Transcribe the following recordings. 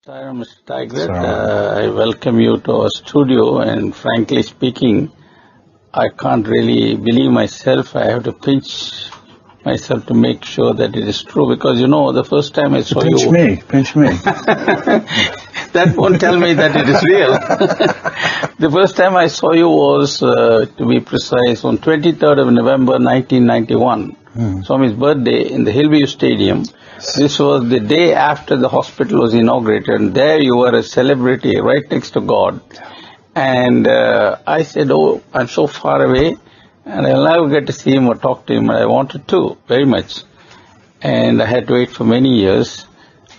Hi, Mr. Tigrett. I welcome you to our studio, and frankly speaking, I can't really believe myself. I have to pinch myself to make sure that it is true, because the first time I saw pinch you... Pinch me. That won't tell me that it is real. The first time I saw you was, to be precise, on 23rd of November 1991. Swami's birthday in the Hillview Stadium. This was the day after the hospital was inaugurated, and there you were a celebrity right next to God. And I said, oh, I'm so far away, and I'll never get to see him or talk to him, and I wanted to, very much. And I had to wait for many years.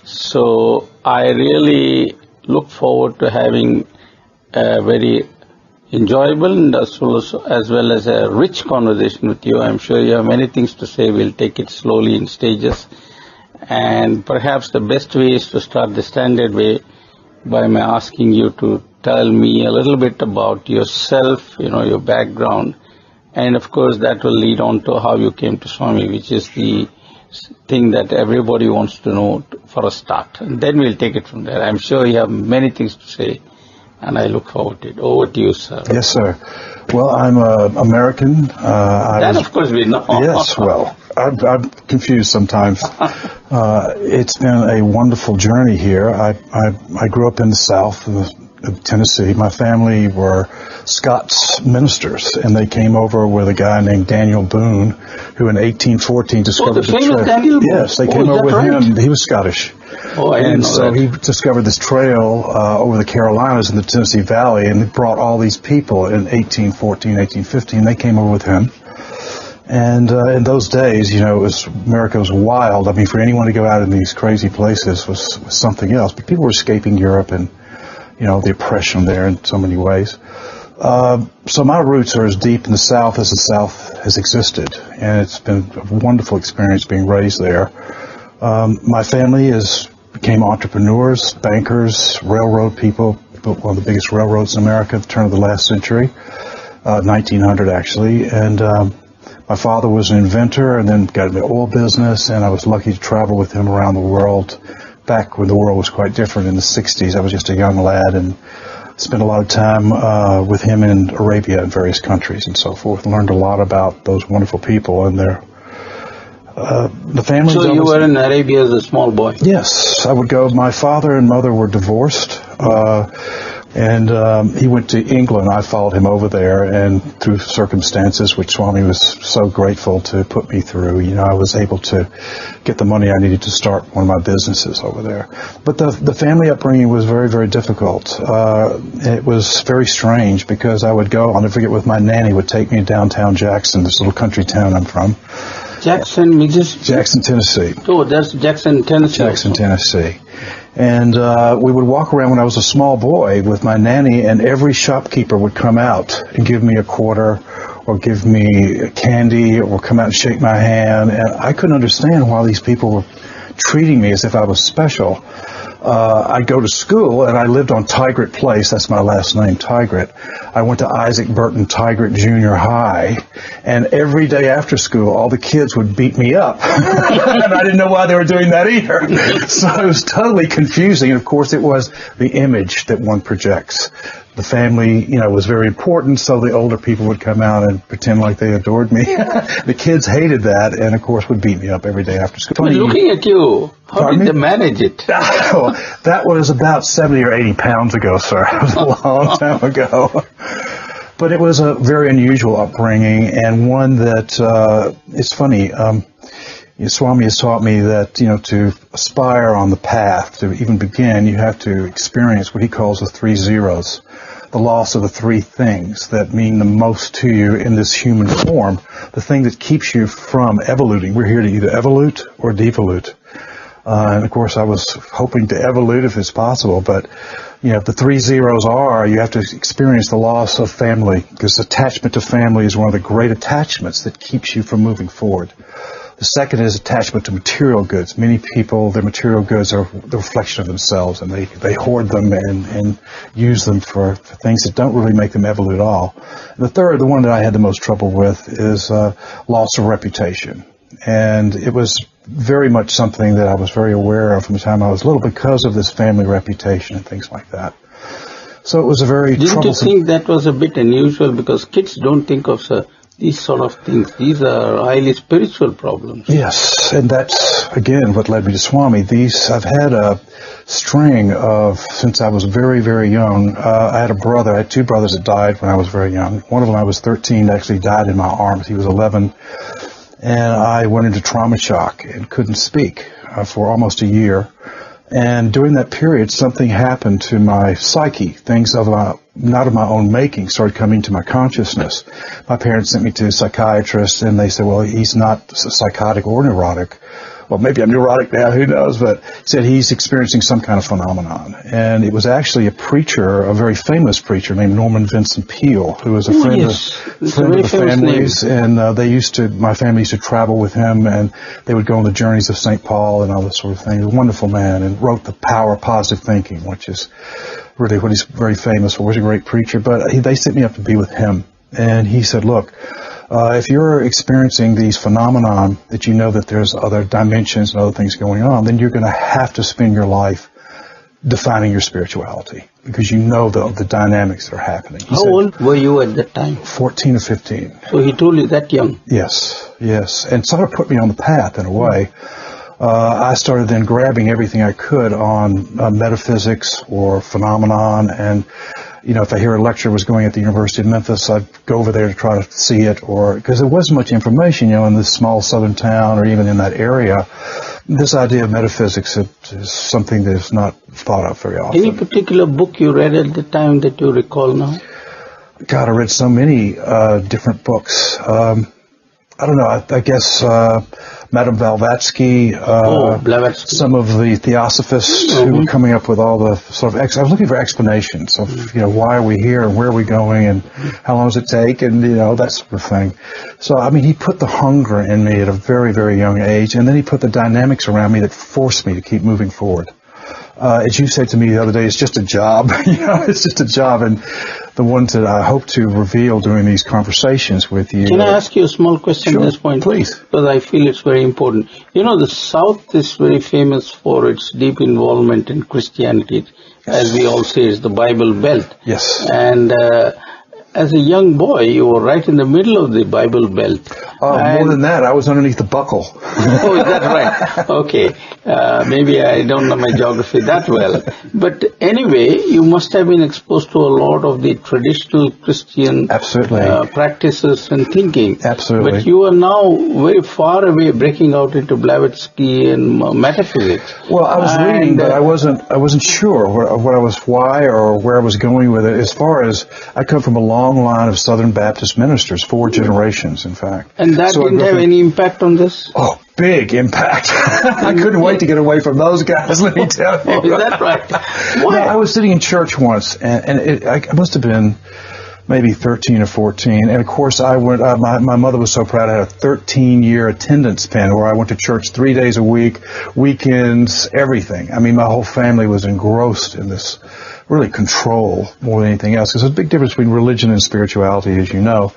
So I really look forward to having a very enjoyable and as well as a rich conversation with you. I'm sure you have many things to say. We'll take it slowly in stages. And perhaps the best way is to start the standard way by my asking you to tell me a little bit about yourself, your background. And of course, that will lead on to how you came to Swami, which is the thing that everybody wants to know for a start. And then we'll take it from there. I'm sure you have many things to say, and I look forward to it. Over to you, sir. Yes, sir. Well, I'm American. Of course we know. Yes, well, I'm confused sometimes. It's been a wonderful journey here. I grew up in the South of Tennessee. My family were Scots ministers, and they came over with a guy named Daniel Boone, who in 1814 discovered the trail. Daniel Boone? Yes, they came over with him. He was Scottish. Oh, I didn't know so that. he discovered this trail over the Carolinas in the Tennessee Valley, and he brought all these people in 1814, 1815. They came over with him. And in those days, America was wild. I mean, for anyone to go out in these crazy places was something else. But people were escaping Europe and, the oppression there in so many ways. So my roots are as deep in the South as the South has existed. And it's been a wonderful experience being raised there. My family became entrepreneurs, bankers, railroad people, built one of the biggest railroads in America at the turn of the last century, 1900 actually. And my father was an inventor and then got into the oil business, and I was lucky to travel with him around the world back when the world was quite different in the 60s. I was just a young lad and spent a lot of time with him in Arabia and various countries and so forth. Learned a lot about those wonderful people and the family. So you were in Arabia as a small boy? Yes, I would go. My father and mother were divorced, and he went to England. I followed him over there, and through circumstances which Swami was so grateful to put me through, I was able to get the money I needed to start one of my businesses over there. But the family upbringing was very, very difficult. It was very strange because I would go, I'll never forget, with my nanny would take me to downtown Jackson, this little country town I'm from. Jackson, Mississippi? Jackson, Tennessee. Oh, that's Jackson, Tennessee. Jackson, Tennessee. And we would walk around when I was a small boy with my nanny, and every shopkeeper would come out and give me a quarter or give me candy or come out and shake my hand. And I couldn't understand why these people were treating me as if I was special. I'd go to school, and I lived on Tigrett Place. That's my last name, Tigrett. I went to Isaac Burton Tigrett Junior High, and every day after school, all the kids would beat me up. And I didn't know why they were doing that either. So it was totally confusing. And, of course, it was the image that one projects. The family, was very important, so the older people would come out and pretend like they adored me. The kids hated that, and, of course, would beat me up every day after school. But looking at you, how did they manage it? That was about 70 or 80 pounds ago, sir. It was a long time ago. But it was a very unusual upbringing, and one that, it's funny, Swami has taught me that, to aspire on the path, to even begin, you have to experience what he calls the 3 zeros, the loss of the 3 things that mean the most to you in this human form, the thing that keeps you from evoluting. We're here to either evolute or devolute. And of course, I was hoping to evolute if it's possible, but the 3 zeros are, you have to experience the loss of family, because attachment to family is one of the great attachments that keeps you from moving forward. The second is attachment to material goods. Many people, their material goods are the reflection of themselves, and they hoard them and use them for things that don't really make them evolute at all. And the third, the one that I had the most trouble with, is loss of reputation. And it was very much something that I was very aware of from the time I was little because of this family reputation and things like that. So it was a very troublesome... Didn't you think that was a bit unusual? Because kids don't think of these sort of things. These are highly spiritual problems. Yes, and that's, again, what led me to Swami. I've had a string of, since I was very, very young, I had 2 brothers that died when I was very young. One of them, I was 13, actually died in my arms. He was 11. And I went into trauma shock and couldn't speak for almost a year. And during that period, something happened to my psyche. Things not of my own making started coming to my consciousness. My parents sent me to psychiatrists, and they said, well, he's not psychotic or neurotic. Well, maybe I'm neurotic now, who knows, but said he's experiencing some kind of phenomenon. And it was actually a preacher, a very famous preacher named Norman Vincent Peale, who was a friend of the family's. And my family used to travel with him, and they would go on the journeys of St. Paul and all this sort of thing. He was a wonderful man, and wrote The Power of Positive Thinking, which is really what he's very famous for. He was a great preacher, but they sent me up to be with him. And he said, look, if you're experiencing these phenomenon that you know that there's other dimensions and other things going on, then you're going to have to spend your life defining your spirituality because you know the dynamics that are happening. How old were you at that time? 14 or 15. So he told you that young? Yes. And sort of put me on the path in a way. I started then grabbing everything I could on metaphysics or phenomenon, and if I hear a lecture was going at the University of Memphis, I'd go over there to try to see it, or because there wasn't much information, in this small southern town or even in that area. This idea of metaphysics is something that is not thought of very often. Any particular book you read at the time that you recall now? God, I read so many different books. I don't know. I guess Madame Blavatsky, Blavatsky, some of the theosophists who were coming up with all the sort of... I was looking for explanations of, why are we here and where are we going and how long does it take and, that sort of thing. So, he put the hunger in me at a very, very young age, and then he put the dynamics around me that forced me to keep moving forward. As you said to me the other day, it's just a job. It's just a job. And the ones that I hope to reveal during these conversations with you. Can I ask you a small question at this point? Please. Because I feel it's very important. The South is very famous for its deep involvement in Christianity. As we all say, it's the Bible Belt. Yes. And as a young boy, you were right in the middle of the Bible Belt. More than that, I was underneath the buckle. Oh, is that right? Okay. Maybe I don't know my geography that well. But anyway, you must have been exposed to a lot of the traditional Christian practices and thinking. Absolutely. But you are now very far away, breaking out into Blavatsky and metaphysics. Well, I was reading, but I wasn't sure why or where I was going with it. As far as I come from a long line of Southern Baptist ministers, 4 generations, in fact. And that didn't have any impact on this? Oh, big impact. I couldn't wait to get away from those guys, let me tell you. Is that right? Why? No, I was sitting in church once, and I must have been maybe 13 or 14. And, of course, I went. My mother was so proud. I had a 13-year attendance pin where I went to church 3 days a week, weekends, everything. My whole family was engrossed in this really control more than anything else. Because there's a big difference between religion and spirituality, as you know.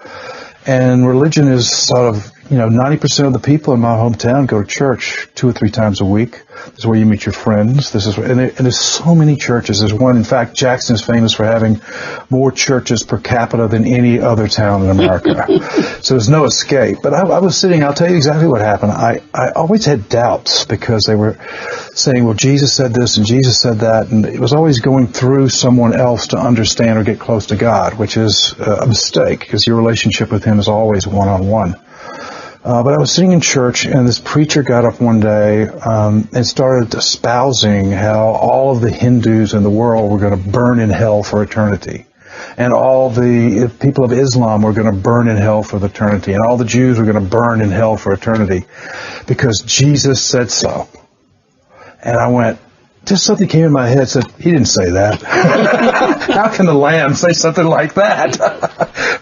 And religion is sort of, 90% of the people in my hometown go to church 2 or 3 times a week. This is where you meet your friends. And there's so many churches. There's one, in fact, Jackson is famous for having more churches per capita than any other town in America. So there's no escape. But I was sitting, I'll tell you exactly what happened. I always had doubts because they were saying, well, Jesus said this and Jesus said that. And it was always going through someone else to understand or get close to God, which is a mistake because your relationship with Him is always one-on-one. But I was sitting in church, and this preacher got up one day and started espousing how all of the Hindus in the world were going to burn in hell for eternity. And all the people of Islam were going to burn in hell for eternity. And all the Jews were going to burn in hell for eternity because Jesus said so. And I went, just something came in my head, said, he didn't say that. How can the Lamb say something like that?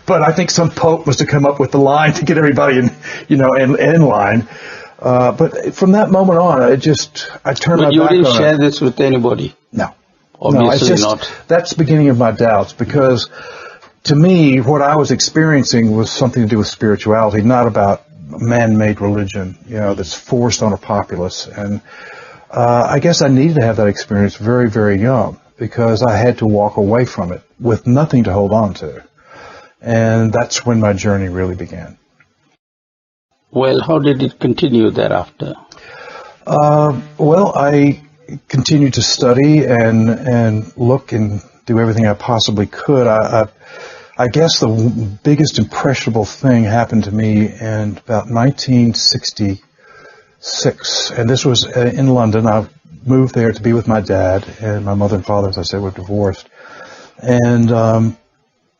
But I think some pope must have come up with the line to get everybody in line. But from that moment on, I turned my back on it. But you didn't share this with anybody? No. Obviously not. That's the beginning of my doubts, because to me, what I was experiencing was something to do with spirituality, not about man-made religion, that's forced on a populace. And I guess I needed to have that experience very, very young, because I had to walk away from it with nothing to hold on to. And that's when my journey really began. Well, how did it continue thereafter? Well, I continued to study and look and do everything I possibly could. I guess the biggest impressionable thing happened to me in about 1966, and this was in London. I moved there to be with my dad, and my mother and father, as I said, were divorced. And I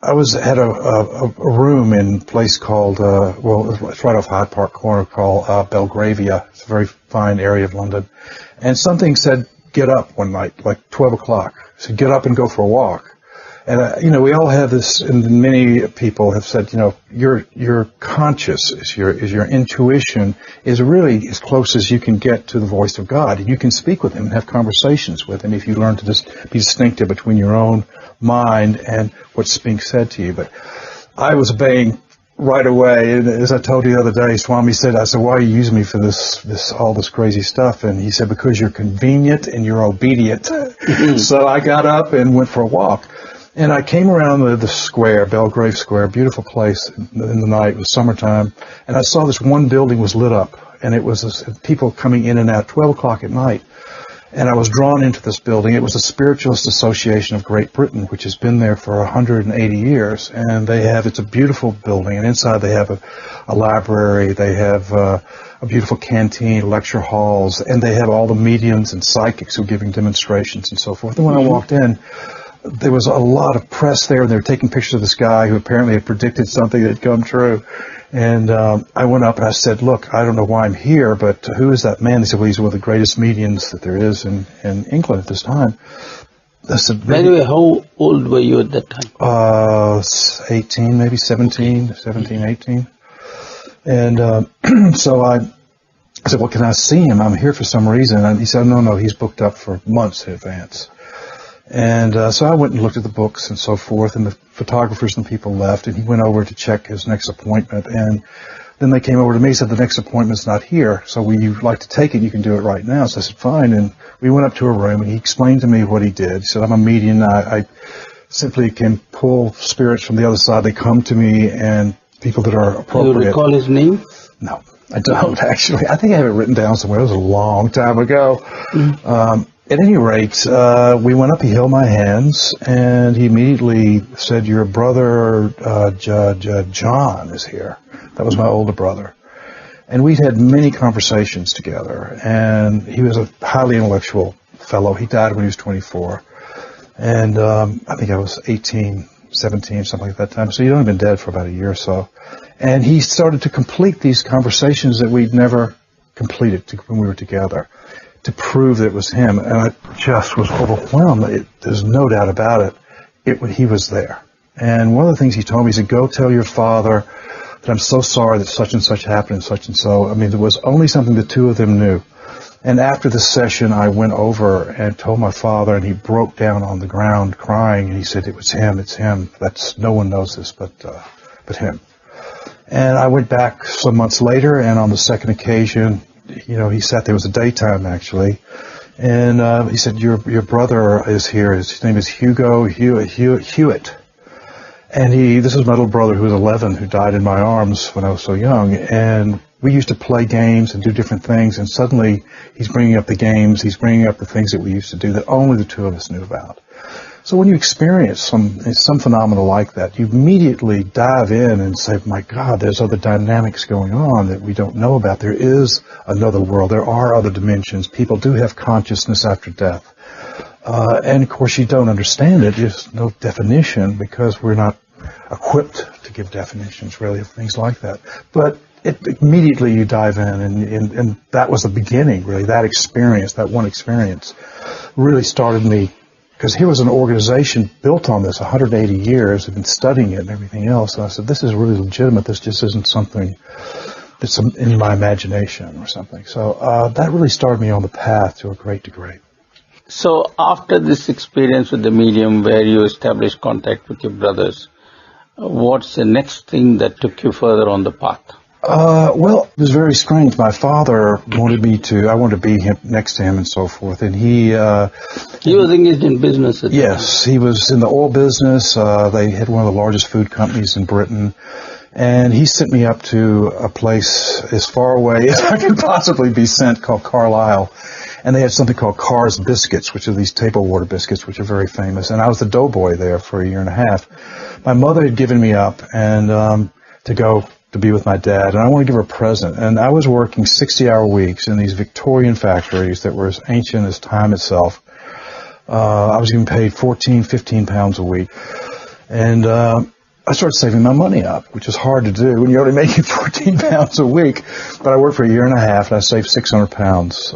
had a room in a place called, it's right off Hyde Park Corner, called Belgravia. It's a very fine area of London. And something said, get up one night, like 12 o'clock. It said, get up and go for a walk. And, we all have this, and many people have said, your conscious, is your intuition, is really as close as you can get to the voice of God. And you can speak with Him and have conversations with Him if you learn to just be distinctive between your own mind and what's being said to you. But I was obeying right away. And as I told you the other day, Swami said, I said, why are you using me for all this crazy stuff? And he said, because you're convenient and you're obedient. So I got up and went for a walk. And I came around the square, Belgrave Square, beautiful place in the night. It was summertime. And I saw this one building was lit up. And it was people coming in and out, 12 o'clock at night. And I was drawn into this building. It was the Spiritualist Association of Great Britain, which has been there for 180 years. And it's a beautiful building. And inside they have a library. They have a beautiful canteen, lecture halls. And they have all the mediums and psychics who are giving demonstrations and so forth. And when I walked in, there was a lot of press there, and they were taking pictures of this guy who apparently had predicted something that had come true. And I went up and I said, look, I don't know why I'm here, but who is that man? They said, well, he's one of the greatest mediums that there is in England at this time. I said, by the way, how old were you at that time? 18, maybe 17, 18. And so I said, well, can I see him? I'm here for some reason. And he said, no, he's booked up for months in advance. And so I went and looked at the books and so forth, and the photographers and people left, and he went over to check his next appointment. And then they came over to me and said, the next appointment's not here, so would you like to take it? You can do it right now. So I said, fine. And we went up to a room, and he explained to me what he did. He said, I'm a medium. I simply can pull spirits from the other side. They come to me, and people that are appropriate. Do you recall his name? No, I don't, actually. I think I have it written down somewhere. It was a long time ago. Mm-hmm. At any rate, we went up, he held my hands, and he immediately said, your brother, John, is here. That was my older brother. And we'd had many conversations together, and he was a highly intellectual fellow. He died when he was 24. And I think I was 18, 17, something like that time. So he'd only been dead for about a year or so. And he started to complete these conversations that we'd never completed when we were together, to prove that it was him. And I just was overwhelmed. There's no doubt about it. He was there. And one of the things he told me, he said, go tell your father that I'm so sorry that such and such happened and such and so. I mean, there was only something the two of them knew. And after the session, I went over and told my father, and he broke down on the ground crying, and he said, it's him. No one knows this but him. And I went back some months later, and on the second occasion, he sat there. It was a daytime, actually. And he said, your brother is here. His name is Hugo Hewitt. And this is my little brother who was 11, who died in my arms when I was so young. And we used to play games and do different things. And suddenly he's bringing up the games. He's bringing up the things that we used to do that only the two of us knew about. So when you experience some phenomena like that, you immediately dive in and say, my God, there's other dynamics going on that we don't know about. There is another world. There are other dimensions. People do have consciousness after death. And of course you don't understand it. There's no definition because we're not equipped to give definitions really of things like that. But immediately you dive in, and that was the beginning, really. That experience, that one experience, really started me. Because here was an organization built on this 180 years. I've been studying it and everything else. And I said, this is really legitimate. This just isn't something that's in my imagination or something. So that really started me on the path to a great degree. So after this experience with the medium where you established contact with your brothers, what's the next thing that took you further on the path? Well, it was very strange. My father wanted me to, I wanted to be next to him and so forth, and he was engaged in business at yes, he was in the oil business. They had one of the largest food companies in Britain, and he sent me up to a place as far away as I could possibly be sent called Carlisle. And they had something called Carr's Biscuits, which are these table water biscuits, which are very famous. And I was the doughboy there for a year and a half. My mother had given me up and to go to be with my dad, and I wanted to give her a present. And I was working 60-hour weeks in these Victorian factories that were as ancient as time itself. I was getting paid 14, 15 pounds a week. And I started saving my money up, which is hard to do when you're only making 14 pounds a week. But I worked for a year and a half, and I saved 600 pounds.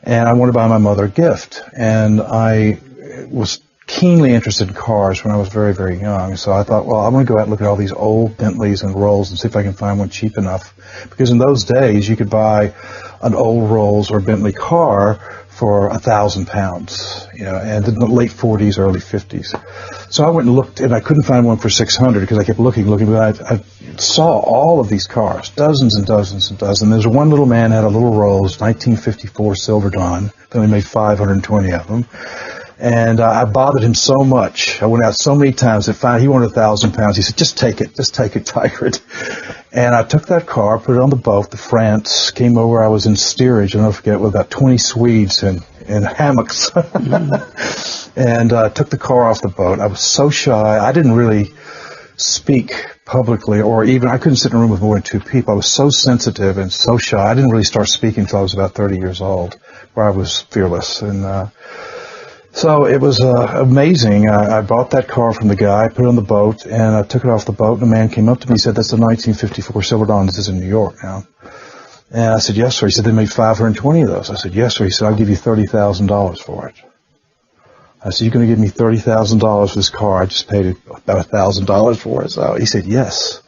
And I wanted to buy my mother a gift. And I was keenly interested in cars when I was very, very young. So I thought, well, I'm going to go out and look at all these old Bentleys and Rolls and see if I can find one cheap enough. Because in those days, you could buy an old Rolls or Bentley car for £1,000, and in the late 40s, early 50s. So I went and looked, and I couldn't find one for 600 because I kept looking, but I saw all of these cars, dozens and dozens and dozens. There's one little man had a little Rolls, 1954 Silver Dawn. They only made 520 of them. And I bothered him so much. I went out so many times that finally he wanted £1,000. He said, just take it, Tigrett. And I took that car, put it on the boat to France, came over. I was in steerage, I'll never forget, with about 20 Swedes in hammocks. And took the car off the boat. I was so shy. I didn't really speak publicly, or even I couldn't sit in a room with more than two people. I was so sensitive and so shy. I didn't really start speaking until I was about 30 years old, where I was fearless. And so it was amazing. I bought that car from the guy, put it on the boat, and I took it off the boat, and a man came up to me and said, that's a 1954 Silver Dawn. This is in New York now. And I said, yes, sir. He said, they made 520 of those. I said, yes, sir. He said, I'll give you $30,000 for it. I said, you're going to give me $30,000 for this car? I just paid about $1,000 for it. So he said, yes.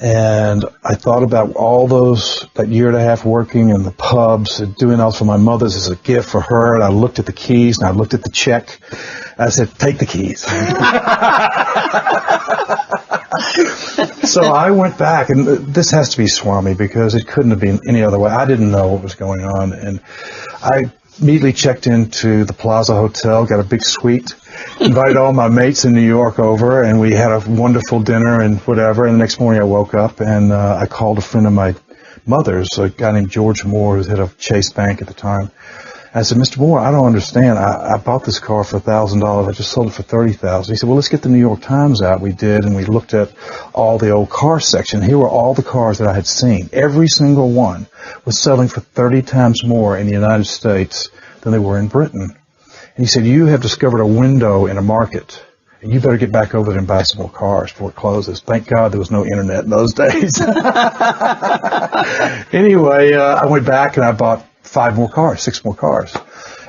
And I thought about all that year and a half working in the pubs and doing all for my mother's as a gift for her. And I looked at the keys and I looked at the check. I said, take the keys. So I went back, and this has to be Swami because it couldn't have been any other way. I didn't know what was going on. And I immediately checked into the Plaza Hotel, got a big suite, invited all my mates in New York over, and we had a wonderful dinner and whatever. And the next morning I woke up and I called a friend of my mother's, a guy named George Moore, who was head of Chase Bank at the time. I said, Mr. Moore, I don't understand. I bought this car for $1,000. I just sold it for $30,000. He said, well, let's get the New York Times out. We did, and we looked at all the old car section. Here were all the cars that I had seen. Every single one was selling for 30 times more in the United States than they were in Britain. And he said, you have discovered a window in a market, and you better get back over there and buy some more cars before it closes. Thank God there was no internet in those days. Anyway, I went back and I bought 6 more cars.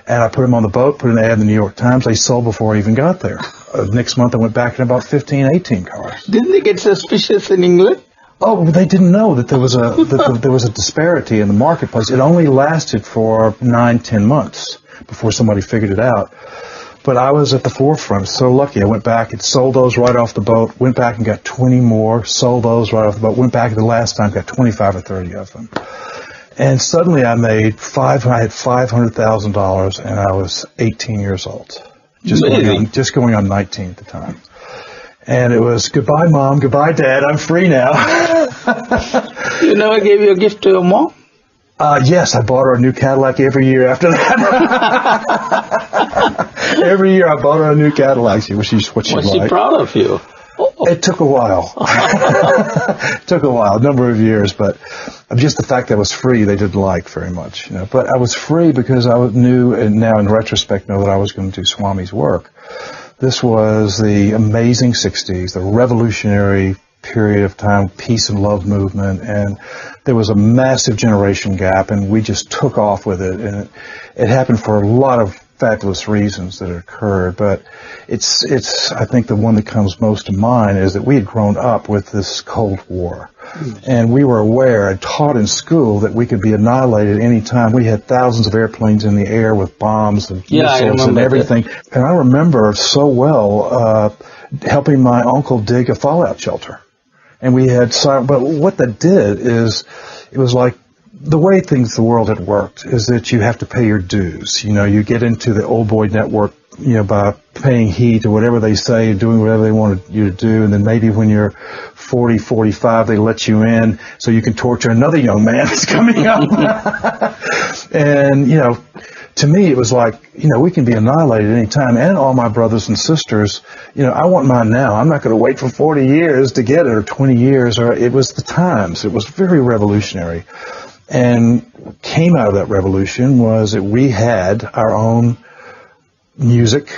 And I put them on the boat, put an ad in the New York Times. They sold before I even got there. Next month I went back and I bought 15, 18 cars. Didn't they get suspicious in England? Oh, they didn't know that there was a disparity in the marketplace. It only lasted for 9, 10 months before somebody figured it out. But I was at the forefront. So lucky. I went back and sold those right off the boat, went back and got 20 more, sold those right off the boat, went back the last time, got 25 or 30 of them. And suddenly I had $500,000, and I was 18 years old. Just going on 19 at the time. And it was, goodbye, Mom, goodbye, Dad, I'm free now. You never gave your gift to your mom? Yes, I bought her a new Cadillac every year after that. Every year I bought her a new Cadillac. She what she liked. Was she proud of you? Oh. It took a while. It took a while, a number of years, but just the fact that I was free, they didn't like very much. But I was free because I knew, and now in retrospect know that I was going to do Swami's work. This was the amazing 60s, the revolutionary period of time, peace and love movement, and there was a massive generation gap, and we just took off with it, and it happened for a lot of fabulous reasons that occurred, but it's I think the one that comes most to mind is that we had grown up with this Cold War, and we were aware and taught in school that we could be annihilated any time. We had thousands of airplanes in the air with bombs and missiles and everything. That. And I remember so well helping my uncle dig a fallout shelter. And we had silent, but what that did is, it was like, the way the world had worked is that you have to pay your dues. You know, you get into the old boy network, you know, by paying heed to whatever they say, doing whatever they wanted you to do, and then maybe when you're 40, 45, they let you in so you can torture another young man that's coming up. And, you know, to me, it was like, you know, we can be annihilated at any time, and all my brothers and sisters, you know, I want mine now. I'm not going to wait for 40 years to get it, or 20 years, or it was the times. It was very revolutionary. And what came out of that revolution was that we had our own music,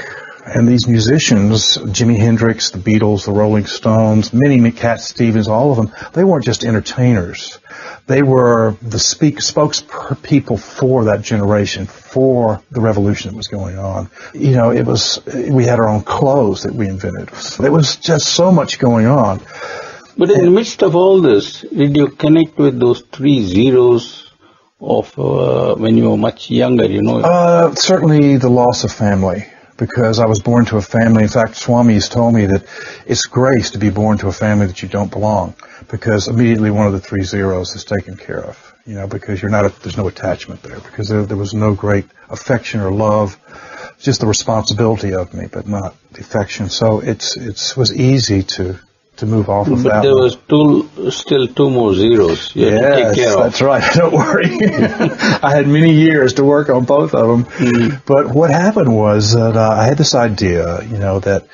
and these musicians, Jimi Hendrix, the Beatles, the Rolling Stones, many Cat Stevens, all of them, they weren't just entertainers. They were the spokespeople for that generation, for the revolution that was going on. You know, we had our own clothes that we invented. There was just so much going on. But in the midst of all this, did you connect with those 3 zeros of when you were much younger, you know? Certainly the loss of family, because I was born to a family. In fact, Swami has told me that it's grace to be born to a family that you don't belong, because immediately one of the 3 zeros is taken care of, you know, because there's no attachment there, because there was no great affection or love, just the responsibility of me, but not the affection. So it was easy to move off of that. But there was still 2 more zeros you had to take care of. That's right. Don't worry. I had many years to work on both of them. Mm-hmm. But what happened was that I had this idea, you know, that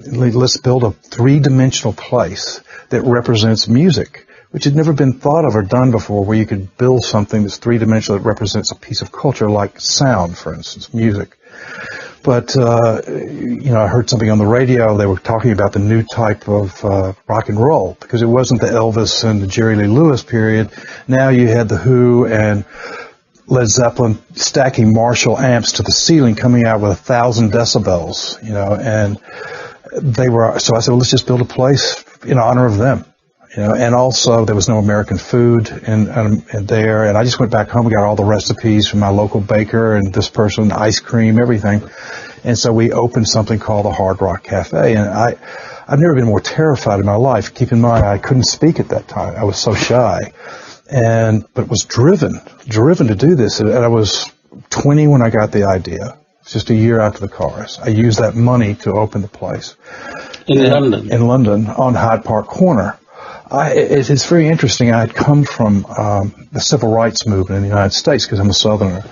let's build a 3-dimensional place that represents music, which had never been thought of or done before, where you could build something that's 3-dimensional that represents a piece of culture, like sound, for instance, music. But, you know, I heard something on the radio. They were talking about the new type of rock and roll, because it wasn't the Elvis and the Jerry Lee Lewis period. Now you had the Who and Led Zeppelin stacking Marshall amps to the ceiling, coming out with 1,000 decibels, you know, and so I said, well, let's just build a place in honor of them. You know, and also there was no American food and there, and I just went back home and got all the recipes from my local baker and this person, ice cream, everything. And so we opened something called the Hard Rock Cafe, and I've never been more terrified in my life. Keep in mind, I couldn't speak at that time. I was so shy, but was driven to do this. And I was 20 when I got the idea. It's just a year after the chorus. I used that money to open the place. In London, on Hyde Park Corner. It's very interesting. I had come from the civil rights movement in the United States, because I'm a Southerner,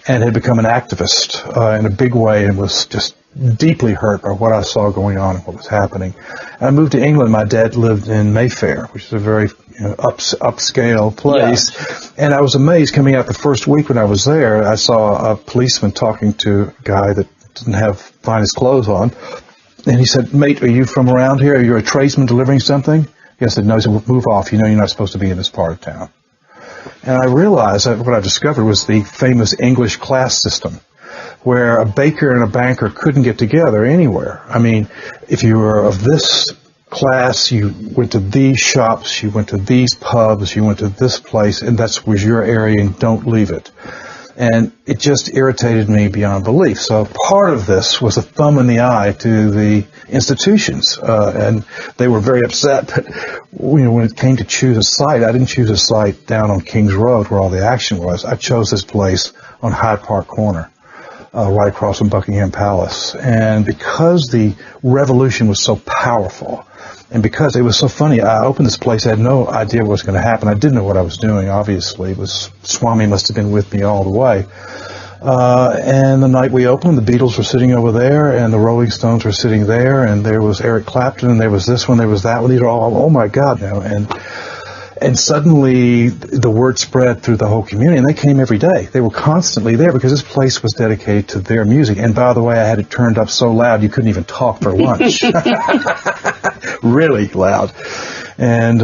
and had become an activist in a big way, and was just deeply hurt by what I saw going on and what was happening. And I moved to England. My dad lived in Mayfair, which is a very upscale place. Yeah. And I was amazed coming out the first week when I was there. I saw a policeman talking to a guy that didn't have finest clothes on. And he said, "Mate, are you from around here? Are you a tradesman delivering something?" I said, "No." He said, "Well, move off. You know you're not supposed to be in this part of town." And I realized that what I discovered was the famous English class system, where a baker and a banker couldn't get together anywhere. I mean, if you were of this class, you went to these shops, you went to these pubs, you went to this place, and that was your area, and don't leave it. And it just irritated me beyond belief. So part of this was a thumb in the eye to the institutions, and they were very upset. But you know, when it came to choose a site, I didn't choose a site down on King's Road where all the action was. I chose this place on Hyde Park Corner, right across from Buckingham Palace. And because the revolution was so powerful, and because it was so funny, I opened this place, I had no idea what was going to happen. I didn't know what I was doing, obviously. Swami must have been with me all the way. And the night we opened, the Beatles were sitting over there, and the Rolling Stones were sitting there, and there was Eric Clapton, and there was this one, there was that one. These are all, oh my God, you know. And suddenly the word spread through the whole community, and they came every day. They were constantly there because this place was dedicated to their music. And by the way, I had it turned up so loud you couldn't even talk for lunch. Really loud. And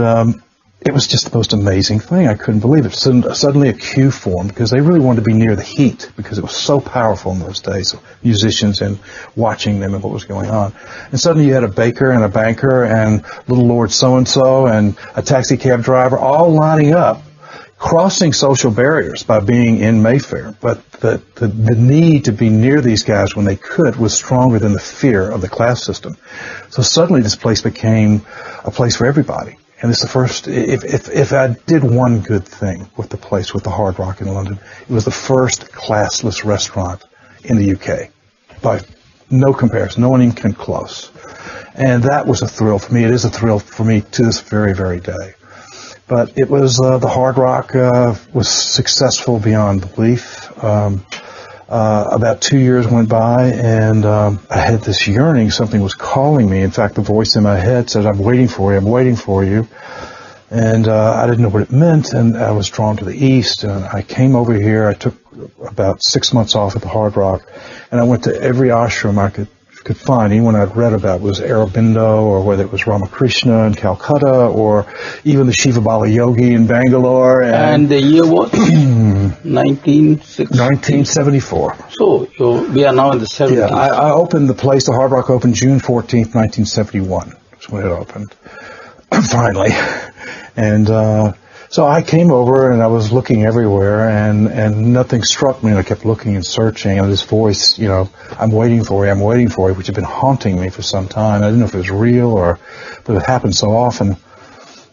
it was just the most amazing thing. I couldn't believe it. Suddenly a queue formed because they really wanted to be near the heat because it was so powerful in those days, musicians and watching them and what was going on. And suddenly you had a baker and a banker and little Lord so-and-so and a taxi cab driver all lining up crossing social barriers by being in Mayfair, but the need to be near these guys when they could was stronger than the fear of the class system. So suddenly this place became a place for everybody. And it's the first, if I did one good thing with the place, with the Hard Rock in London, it was the first classless restaurant in the UK. By no comparison, no one even came close. And that was a thrill for me. It is a thrill for me to this very, very day. But it was, the Hard Rock was successful beyond belief. About 2 years went by, and I had this yearning. Something was calling me. In fact, the voice in my head said, I'm waiting for you, I'm waiting for you. And I didn't know what it meant, and I was drawn to the East. And I came over here. I took about 6 months off at the Hard Rock, and I went to every ashram I could find. Anyone I'd read about was Aurobindo, or whether it was Ramakrishna in Calcutta, or even the Shiva Bala Yogi in Bangalore. And the year was 1974. So we are now in the 70s. Yeah, I opened the place. The Hard Rock opened June 14th, 1971. That's when it opened. Finally. And so I came over, and I was looking everywhere, and nothing struck me, and I kept looking and searching, and this voice, I'm waiting for you, which had been haunting me for some time. I didn't know if it was real, but it happened so often.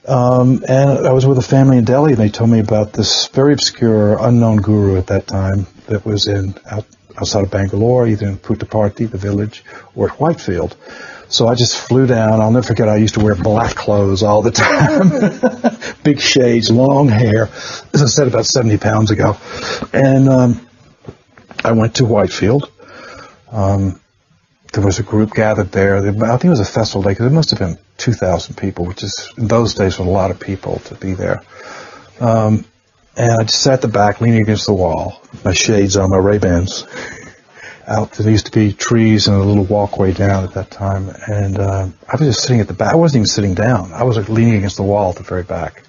And I was with a family in Delhi, and they told me about this very obscure, unknown guru at that time that was outside of Bangalore, either in Puttaparthi, the village, or at Whitefield. So I just flew down. I'll never forget, I used to wear black clothes all the time. Big shades, long hair, as I said, about 70 pounds ago. And I went to Whitefield. There was a group gathered there. I think it was a festival day, because it must have been 2,000 people, which is, in those days, was a lot of people to be there. And I just sat at the back, leaning against the wall, my shades on, my Ray-Bans. Out there used to be trees and a little walkway down at that time, and I was just sitting at the back. I wasn't even sitting down. I was leaning against the wall at the very back.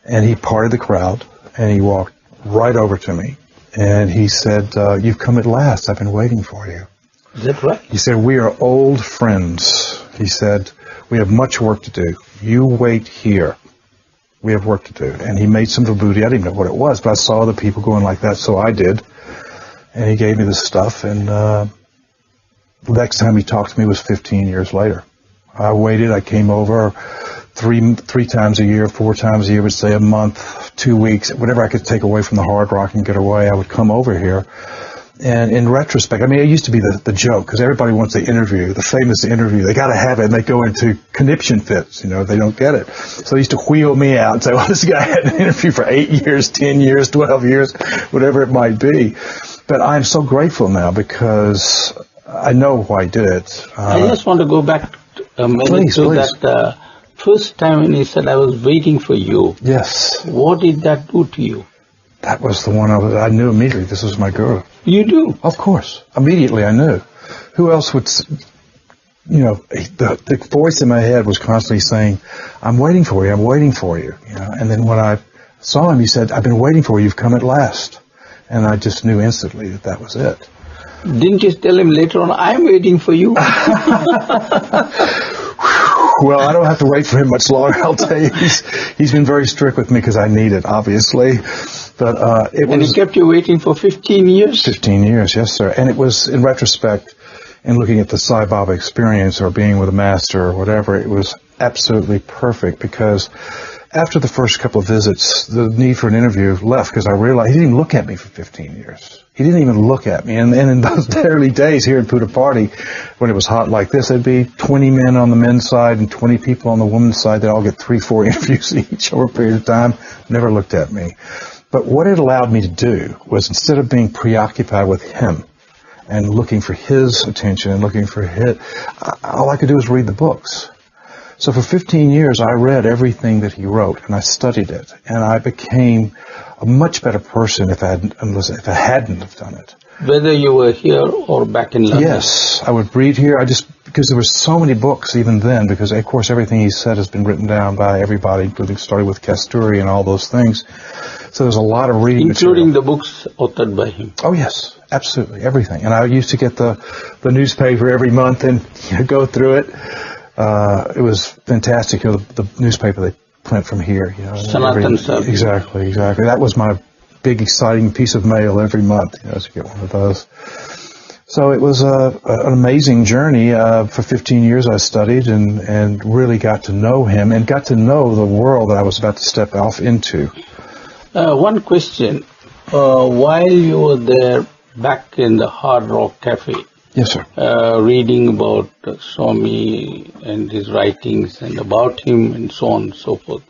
And he parted the crowd, and he walked right over to me, and he said, "You've come at last. I've been waiting for you." Is that right? He said, "We are old friends." He said, "We have much work to do. You wait here. We have work to do." And he made some Vibuthi. I didn't know what it was, but I saw other people going like that, so I did. And he gave me this stuff, and the next time he talked to me was 15 years later. I waited. I came over three times a year, 4 times a year, would say a month, 2 weeks, whatever I could take away from the Hard Rock and get away, I would come over here. And in retrospect, I mean, it used to be the joke, because everybody wants the interview, the famous interview. They got to have it, and they go into conniption fits, if they don't get it. So they used to wheel me out and say, well, this guy had an interview for 8 years, 10 years, 12 years, whatever it might be. But I'm so grateful now, because I know why he did it. I just want to go back a minute to that first time when he said, I was waiting for you. Yes. What did that do to you? That was the one I knew immediately. This was my guru. You do? Of course. Immediately I knew. Who else would, the voice in my head was constantly saying, I'm waiting for you, I'm waiting for you. And then when I saw him, he said, I've been waiting for you, you've come at last. And I just knew instantly that was it. Didn't you tell him later on, I'm waiting for you? Well, I don't have to wait for him much longer, I'll tell you. He's been very strict with me because I need it, obviously. But And he kept you waiting for 15 years? 15 years, yes, sir. And it was, in retrospect, in looking at the Sai Baba experience or being with a master or whatever, it was absolutely perfect, because after the first couple of visits, the need for an interview left, because I realized he didn't even look at me for 15 years. He didn't even look at me. And in those early days here in Puttaparthi, when it was hot like this, there'd be 20 men on the men's side and 20 people on the women's side. They'd all get 3-4 interviews each over a period of time. Never looked at me. But what it allowed me to do was, instead of being preoccupied with him and looking for his attention and looking for all I could do was read the books. So for 15 years, I read everything that he wrote, and I studied it, and I became a much better person if I hadn't have done it. Whether you were here or back in London? Yes, I would read here. Because there were so many books even then, because of course everything he said has been written down by everybody, including starting with Kasturi and all those things. So there's a lot of reading including the books authored by him? Oh yes, absolutely, everything. And I used to get the newspaper every month and go through it. It was fantastic. The newspaper, they transplant from here. You know, Sanatan Sab. Exactly. That was my big, exciting piece of mail every month, you know, to get one of those. So it was an amazing journey. For 15 years I studied and really got to know him and got to know the world that I was about to step off into. One question. While you were there back in the Hard Rock Cafe, yes, sir, reading about Swami and his writings and about him and so on and so forth,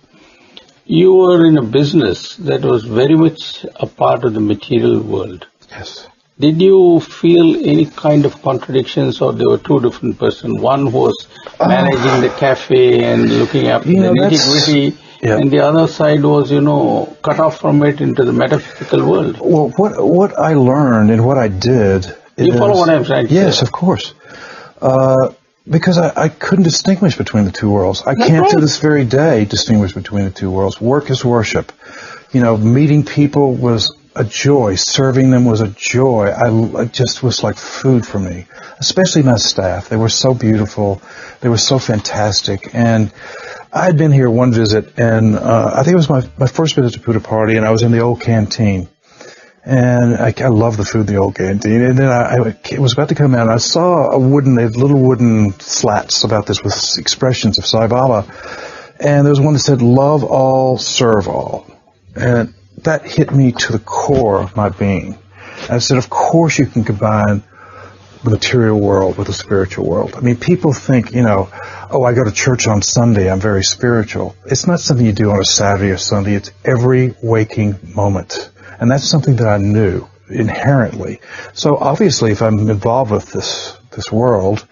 you were in a business that was very much a part of the material world. Yes. Did you feel any kind of contradictions, or there were two different persons? One who was managing the cafe and looking after the nitty-gritty, and the other side was, cut off from it into the metaphysical world. Well, what I learned and what I did is... You follow what I'm trying to say? Yes, of course. Because I couldn't distinguish between the two worlds. I can't to this very day distinguish between the two worlds. Work is worship. Meeting people was a joy. Serving them was a joy. It just was like food for me, especially my staff. They were so beautiful. They were so fantastic. And I had been here one visit, and I think it was my first visit to Puttaparthi, and I was in the old canteen. And I love the food in the old canteen. And then I was about to come out, and I saw they had little wooden slats about this with expressions of Sai Baba. And there was one that said, "Love all, serve all." And that hit me to the core of my being. And I said, of course you can combine the material world with the spiritual world. I mean, people think, oh, I go to church on Sunday, I'm very spiritual. It's not something you do on a Saturday or Sunday. It's every waking moment. And that's something that I knew inherently. So obviously, if I'm involved with this world,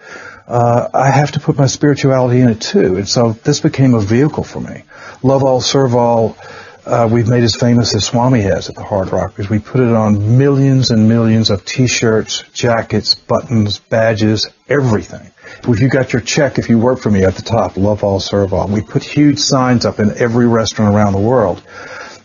I have to put my spirituality in it too. And so this became a vehicle for me. Love all, serve all. We've made as famous as Swami has at the Hard Rock, because we put it on millions and millions of T-shirts, jackets, buttons, badges, everything. If you got your check, if you work for me, at the top, love all, serve all. We put huge signs up in every restaurant around the world.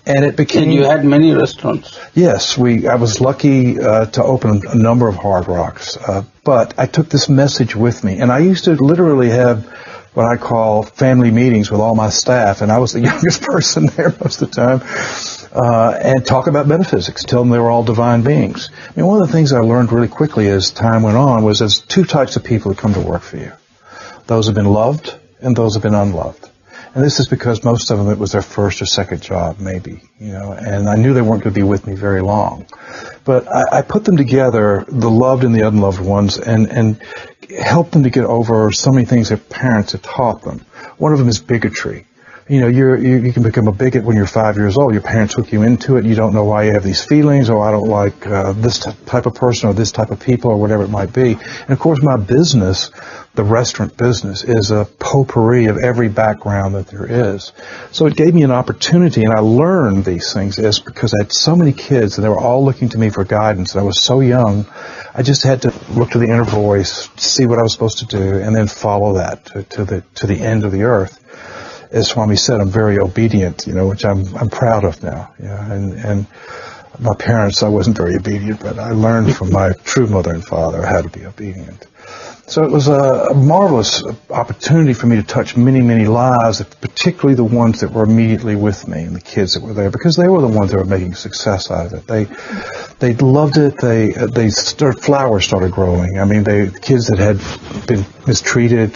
And it became... And you had many restaurants? Yes, I was lucky to open a number of Hard Rocks. But I took this message with me, and I used to literally have what I call family meetings with all my staff, and I was the youngest person there most of the time, and talk about metaphysics, tell them they were all divine beings. I mean, one of the things I learned really quickly as time went on was there's two types of people that come to work for you. Those have been loved, and those have been unloved. And this is because most of them, it was their first or second job, maybe, and I knew they weren't going to be with me very long. But I put them together, the loved and the unloved ones, and help them to get over so many things that parents have taught them. One of them is bigotry. You can become a bigot when you're 5 years old. Your parents hook you into it. You don't know why you have these feelings. Oh, I don't like this type of person or this type of people or whatever it might be. And of course, my business, the restaurant business, is a potpourri of every background that there is. So it gave me an opportunity, and I learned these things because I had so many kids, and they were all looking to me for guidance. And I was so young, I just had to look to the inner voice, see what I was supposed to do, and then follow that to the end of the earth. As Swami said, I'm very obedient, which I'm proud of now. And my parents, I wasn't very obedient, but I learned from my true mother and father how to be obedient. So it was a marvelous opportunity for me to touch many, many lives, particularly the ones that were immediately with me and the kids that were there, because they were the ones that were making success out of it. They loved it. Flowers started growing. I mean, the kids that had been mistreated,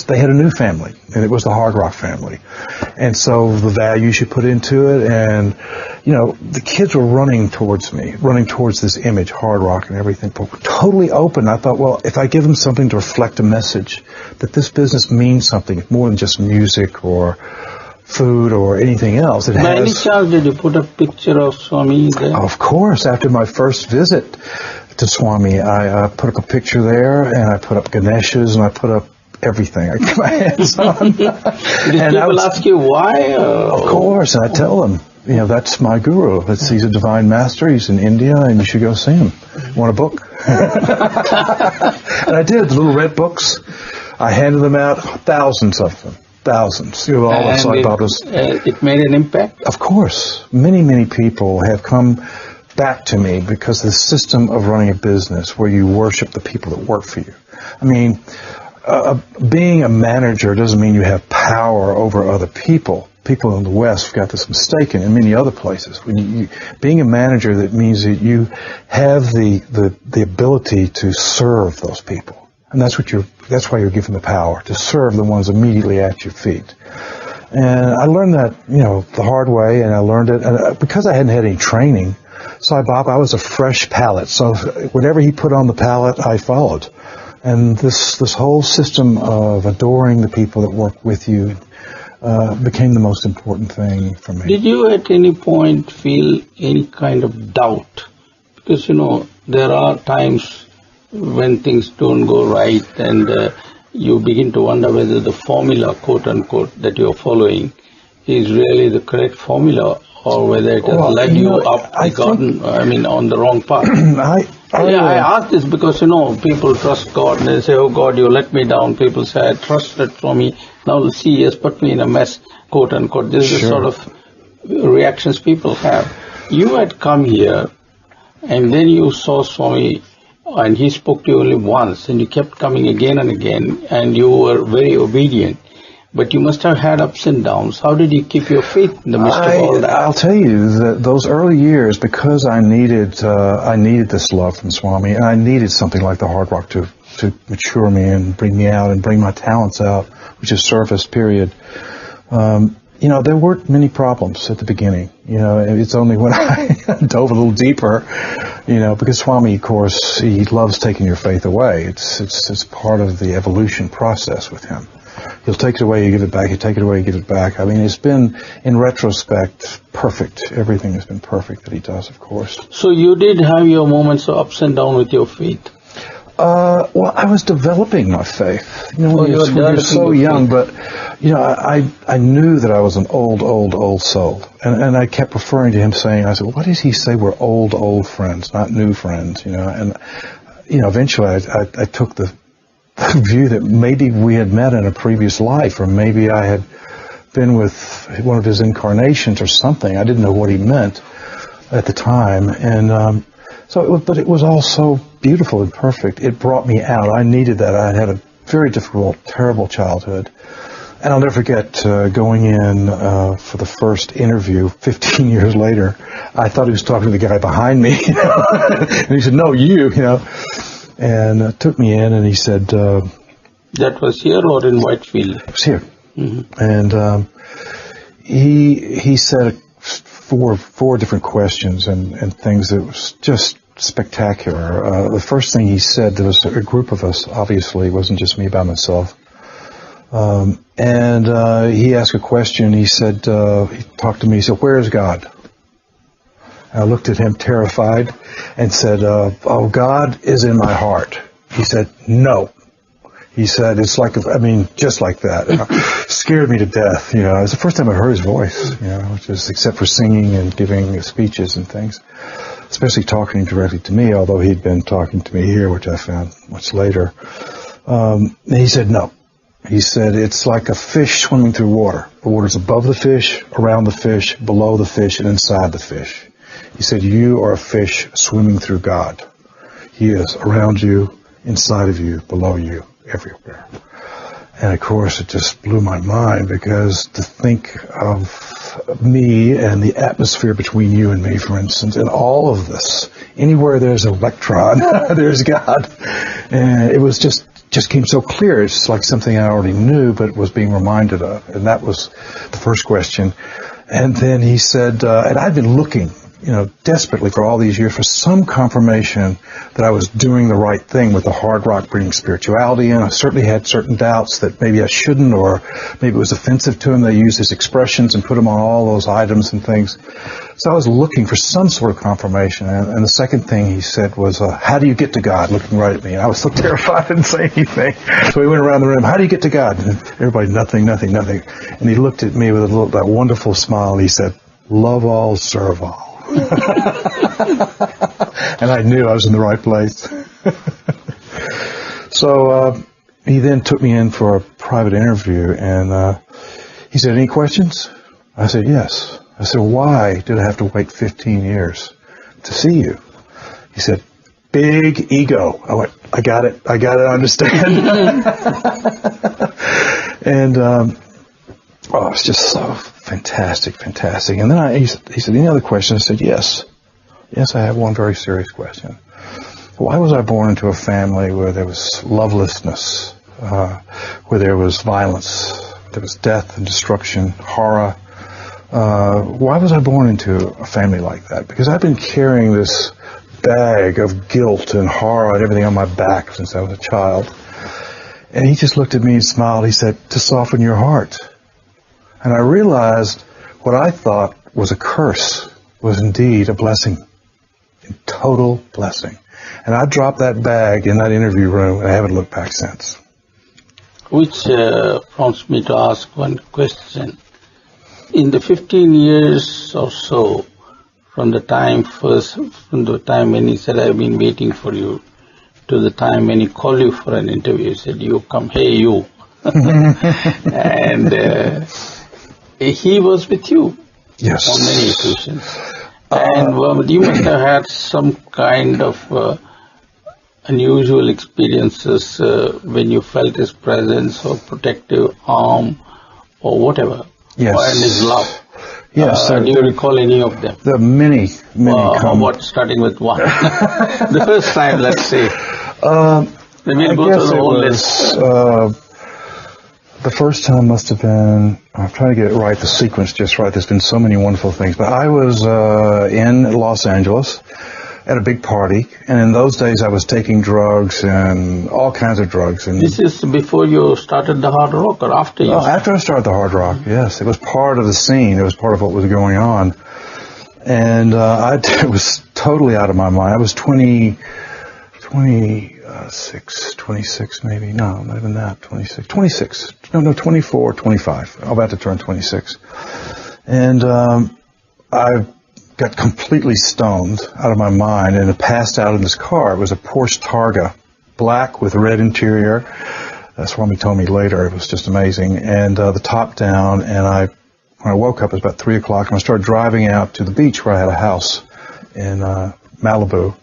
they had a new family, and it was the Hard Rock family. And so the values you put into it, and the kids were running towards this image, Hard Rock and everything, but totally open. I thought, well, if I give them something to reflect a message, that this business means something more than just music or food or anything else. By any chance, did you put a picture of Swami there? Of course. After my first visit to Swami, I put up a picture there, and I put up Ganeshas, and I put up everything I get my hands on. Did people ask you why? Of course, and I tell them, that's my guru. He's a divine master. He's in India, and you should go see him. Want a book? And I did, the little red books. I handed them out, thousands of them. Thousands. All the Sai Babas. It made an impact? Of course. Many, many people have come back to me because the system of running a business where you worship the people that work for you. I mean, being a manager doesn't mean you have power over other people. people in the West got this mistaken in many other places. When being a manager, that means that you have the ability to serve those people. And that's why you're given the power, to serve the ones immediately at your feet. And I learned that, the hard way, and I learned it, and because I hadn't had any training, Sai Baba, I was a fresh palate. So whatever he put on the palate, I followed. And this whole system of adoring the people that work with you became the most important thing for me. Did you at any point feel any kind of doubt? Because, there are times when things don't go right and you begin to wonder whether the formula, quote unquote, that you're following is really the correct formula, or whether it has led you up on the wrong path. I ask this because, people trust God and they say, oh God, you let me down. People say, I trusted Swami. Now see, he has put me in a mess, quote unquote. This is the sort of reactions people have. You had come here and then you saw Swami and he spoke to you only once and you kept coming again and again and you were very obedient. But you must have had ups and downs. How did you keep your faith in the midst of all that? I'll tell you that those early years, because I needed this love from Swami, and I needed something like the Hard Rock to mature me and bring me out and bring my talents out, which is surface, period. There weren't many problems at the beginning. It's only when I dove a little deeper, because Swami, of course, he loves taking your faith away. It's part of the evolution process with him. He'll take it away, you give it back. He'll take it away, you give it back. I mean, it's been, in retrospect, perfect. Everything has been perfect that he does, of course. So you did have your moments of ups and downs with your faith? Well, I was developing my faith. When you're so young, but, I knew that I was an old soul. And I kept referring to him saying, I said, what does he say? We're old friends, not new friends, And, eventually I took the view that maybe we had met in a previous life, or maybe I had been with one of his incarnations or something. I didn't know what he meant at the time. And, but it was all so beautiful and perfect. It brought me out. I needed that. I had a very difficult, terrible childhood. And I'll never forget going in for the first interview 15 years later. I thought he was talking to the guy behind me. And he said, no, you. And took me in, and he said... that was here or in Whitefield? It was here. Mm-hmm. And he said four different questions and things that was just spectacular. The first thing he said, there was a group of us, obviously, it wasn't just me by myself. And he asked a question. He said, he talked to me, he said, where is God? I looked at him terrified and said, oh, God is in my heart. He said, no. He said, it's like, just like that. It scared me to death. It was the first time I heard his voice, which is, except for singing and giving speeches and things, especially talking directly to me, although he'd been talking to me here, which I found much later. And he said, no. He said, it's like a fish swimming through water. The water's above the fish, around the fish, below the fish, and inside the fish. He said, you are a fish swimming through God. He is around you, inside of you, below you, everywhere. And of course, it just blew my mind, because to think of me and the atmosphere between you and me, for instance, and all of this, anywhere there's an electron, there's God. And it was just came so clear. It's like something I already knew, but was being reminded of. And that was the first question. And then he said, and I'd been looking, desperately for all these years for some confirmation that I was doing the right thing with the Hard Rock bringing spirituality in. I certainly had certain doubts that maybe I shouldn't, or maybe it was offensive to him. They used his expressions and put them on all those items and things. So I was looking for some sort of confirmation. And the second thing he said was, how do you get to God? Looking right at me. And I was so terrified I didn't say anything. So he went around the room, how do you get to God? And everybody, nothing. And he looked at me with that wonderful smile. And he said, love all, serve all. And I knew I was in the right place. So he then took me in for a private interview, and he said, any questions? I said, yes. I said, why did I have to wait 15 years to see you? He said, big ego. I went, I got it, I understand. And it's just so fantastic, fantastic. And then he said, any other questions? I said, yes. Yes, I have one very serious question. Why was I born into a family where there was lovelessness, where there was violence, there was death and destruction, horror? Why was I born into a family like that? Because I've been carrying this bag of guilt and horror and everything on my back since I was a child. And he just looked at me and smiled. He said, to soften your heart. And I realized what I thought was a curse was indeed a blessing, a total blessing. And I dropped that bag in that interview room, and I haven't looked back since. Which prompts me to ask one question. In the 15 years or so, from the time when he said, I've been waiting for you, to the time when he called you for an interview, he said, you come, hey, you. And he was with you. Yes. On many occasions. And you must have had some kind of unusual experiences when you felt his presence or protective arm or whatever. Yes. Or in his love. Yes. Do you recall any of them? There are many what, starting with one? The first time, let's say. Maybe we'll go through the whole list. The first time must have been, I'm trying to get it right, the sequence just right. There's been so many wonderful things. But I was in Los Angeles at a big party, and in those days I was taking drugs and all kinds of drugs. And this is before you started the hard rock or after you? After I started the hard rock, yes. It was part of the scene. It was part of what was going on. And it was totally out of my mind. I was 26 maybe. No, not even that. 26. No, 24, 25. I'm about to turn 26. And I got completely stoned out of my mind and passed out in this car. It was a Porsche Targa, black with red interior. That's what he told me later. It was just amazing. And the top down, and when I woke up, it was about 3 o'clock, and I started driving out to the beach where I had a house in Malibu.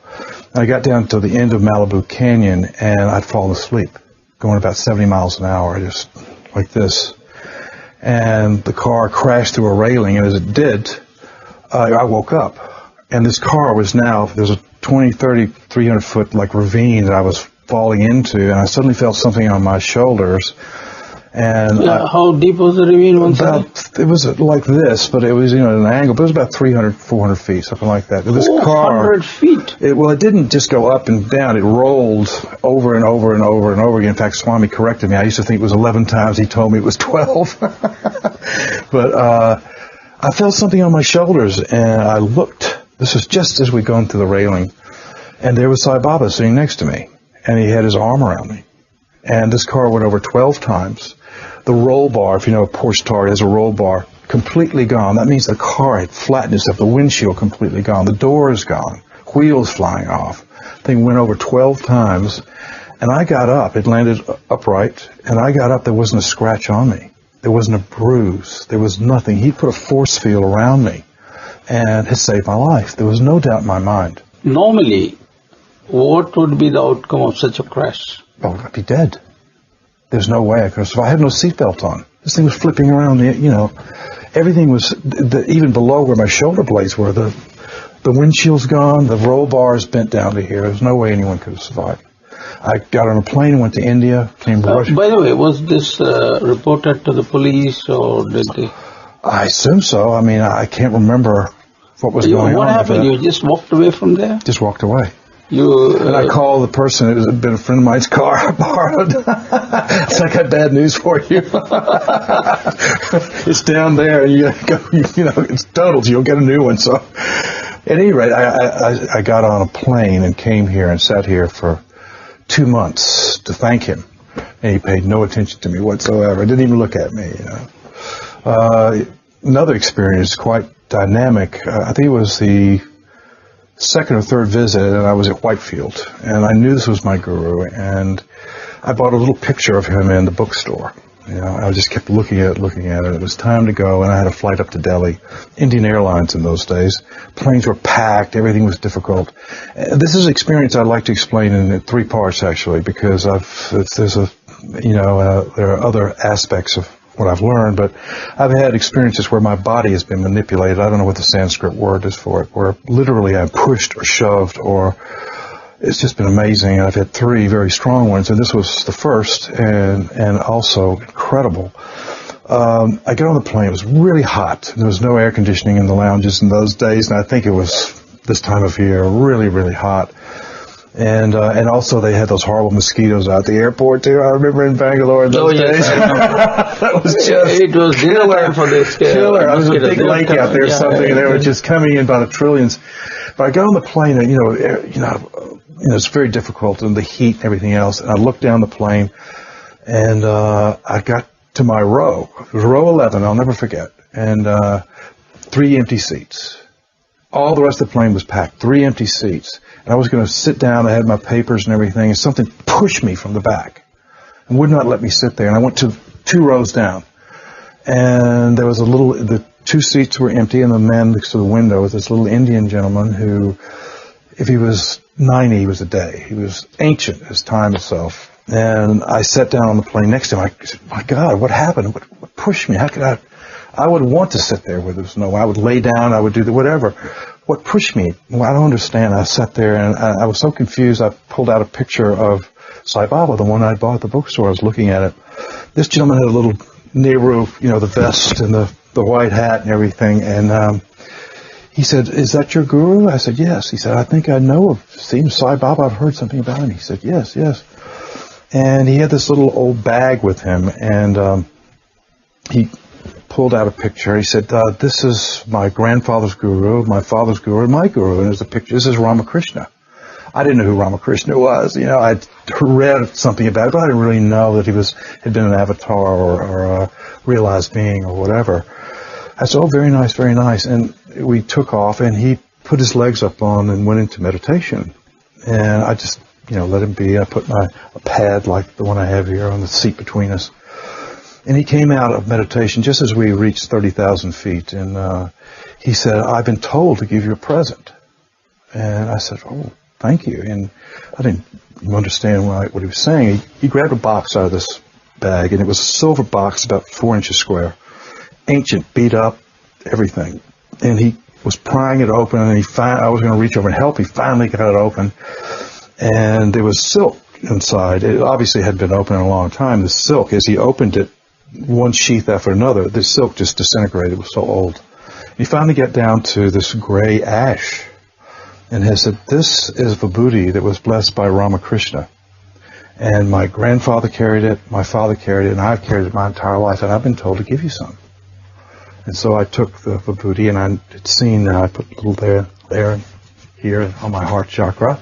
And I got down to the end of Malibu Canyon, and I'd fallen asleep, going about 70 miles an hour, just like this. And the car crashed through a railing, and as it did, I woke up. And this car was there's a 20, 30, 300-foot like ravine that I was falling into, and I suddenly felt something on my shoulders. And how deep was the ravine? It was like this, but it was at an angle. But it was about 300, 400 feet, something like that. This 400 feet? It didn't just go up and down. It rolled over and over and over and over again. In fact, Swami corrected me. I used to think it was 11 times. He told me it was 12. But I felt something on my shoulders, and I looked. This was just as we'd gone through the railing. And there was Sai Baba sitting next to me, and he had his arm around me. And this car went over 12 times. The roll bar, if you know a Porsche Targa, has a roll bar, completely gone. That means the car had flattened itself. The windshield completely gone. The door is gone. Wheels flying off. Thing went over 12 times. And I got up. It landed upright. And I got up. There wasn't a scratch on me. There wasn't a bruise. There was nothing. He put a force field around me and had saved my life. There was no doubt in my mind. Normally, what would be the outcome of such a crash? Oh, I'd be dead. There's no way I could survive. I had no seatbelt on. This thing was flipping around. Everything was, even below where my shoulder blades were, the windshield's gone, the roll bars bent down to here. There's no way anyone could have survived. I got on a plane, went to India, came to Russia. By the way, was this reported to the police, or did they? I assume so. I mean, I can't remember what was going on. What happened? You just walked away from there? Just walked away. And I called the person. It had been a friend of mine's car I borrowed. So I got bad news for you. It's down there. You go. It's totaled. You'll get a new one. So, at any rate, I got on a plane and came here and sat here for 2 months to thank him, and he paid no attention to me whatsoever. Didn't even look at me. Another experience, quite dynamic. I think it was the second or third visit, and I was at Whitefield, and I knew this was my guru, and I bought a little picture of him in the bookstore. I just kept looking at it. It was time to go, and I had a flight up to Delhi. Indian Airlines in those days. Planes were packed. Everything was difficult. This is an experience I'd like to explain in 3 parts, actually, because there are other aspects of what I've learned, but I've had experiences where my body has been manipulated. I don't know what the Sanskrit word is for it, where literally I'm pushed or shoved, or it's just been amazing. I've had 3 very strong ones, and this was the first, and also incredible. I got on the plane. It was really hot. There was no air conditioning in the lounges in those days, and I think it was this time of year, really, really hot. And also they had those horrible mosquitoes out at the airport too. I remember in Bangalore in those days. That was just it was dinner time for this killer. I was a big lake out there or something, and they were just coming in by the trillions. But I got on the plane, and it's very difficult, and the heat and everything else. And I looked down the plane, and I got to my row. It was row 11. I'll never forget. And 3 empty seats. All the rest of the plane was packed. 3 empty seats. And I was going to sit down. I had my papers and everything, and something pushed me from the back and would not let me sit there. And I went to 2 rows down, and there was the 2 seats were empty, and the man next to the window was this little Indian gentleman who, if he was 90, he was a day. He was ancient as time itself. And I sat down on the plane next to him. I said, my God, what happened? What pushed me? How could I would want to sit there where there was I would lay down, I would do whatever. What pushed me? Well, I don't understand. I sat there, and I was so confused. I pulled out a picture of Sai Baba, the one I bought at the bookstore. I was looking at it. This gentleman had a little Nehru, the vest and the white hat and everything. And he said, "Is that your guru?" I said, "Yes." He said, "I think I know of Sai Baba. I've heard something about him." He said, "Yes, yes." And he had this little old bag with him, and he pulled out a picture. He said, "This is my grandfather's guru, my father's guru, and my guru." And there's a picture. This is Ramakrishna. I didn't know who Ramakrishna was. I'd read something about it, but I didn't really know that he had been an avatar or a realized being or whatever. I said, "Oh, very nice, very nice." And we took off, and he put his legs up on and went into meditation. And I just, let him be. I put a pad like the one I have here on the seat between us. And he came out of meditation just as we reached 30,000 feet. And he said, "I've been told to give you a present." And I said, "Oh, thank you." And I didn't understand what he was saying. He grabbed a box out of this bag, and it was a silver box about 4 inches square. Ancient, beat up, everything. And he was prying it open, and I was going to reach over and help. He finally got it open. And there was silk inside. It obviously had been open in a long time. The silk, as he opened it, one sheath after another, the silk just disintegrated. It was so old. He finally got down to this gray ash, and he said, "This is Vibuthi that was blessed by Ramakrishna. And my grandfather carried it, my father carried it, and I've carried it my entire life, and I've been told to give you some." And so I took the Vibuthi, and I had seen, I put a little there, and here on my heart chakra.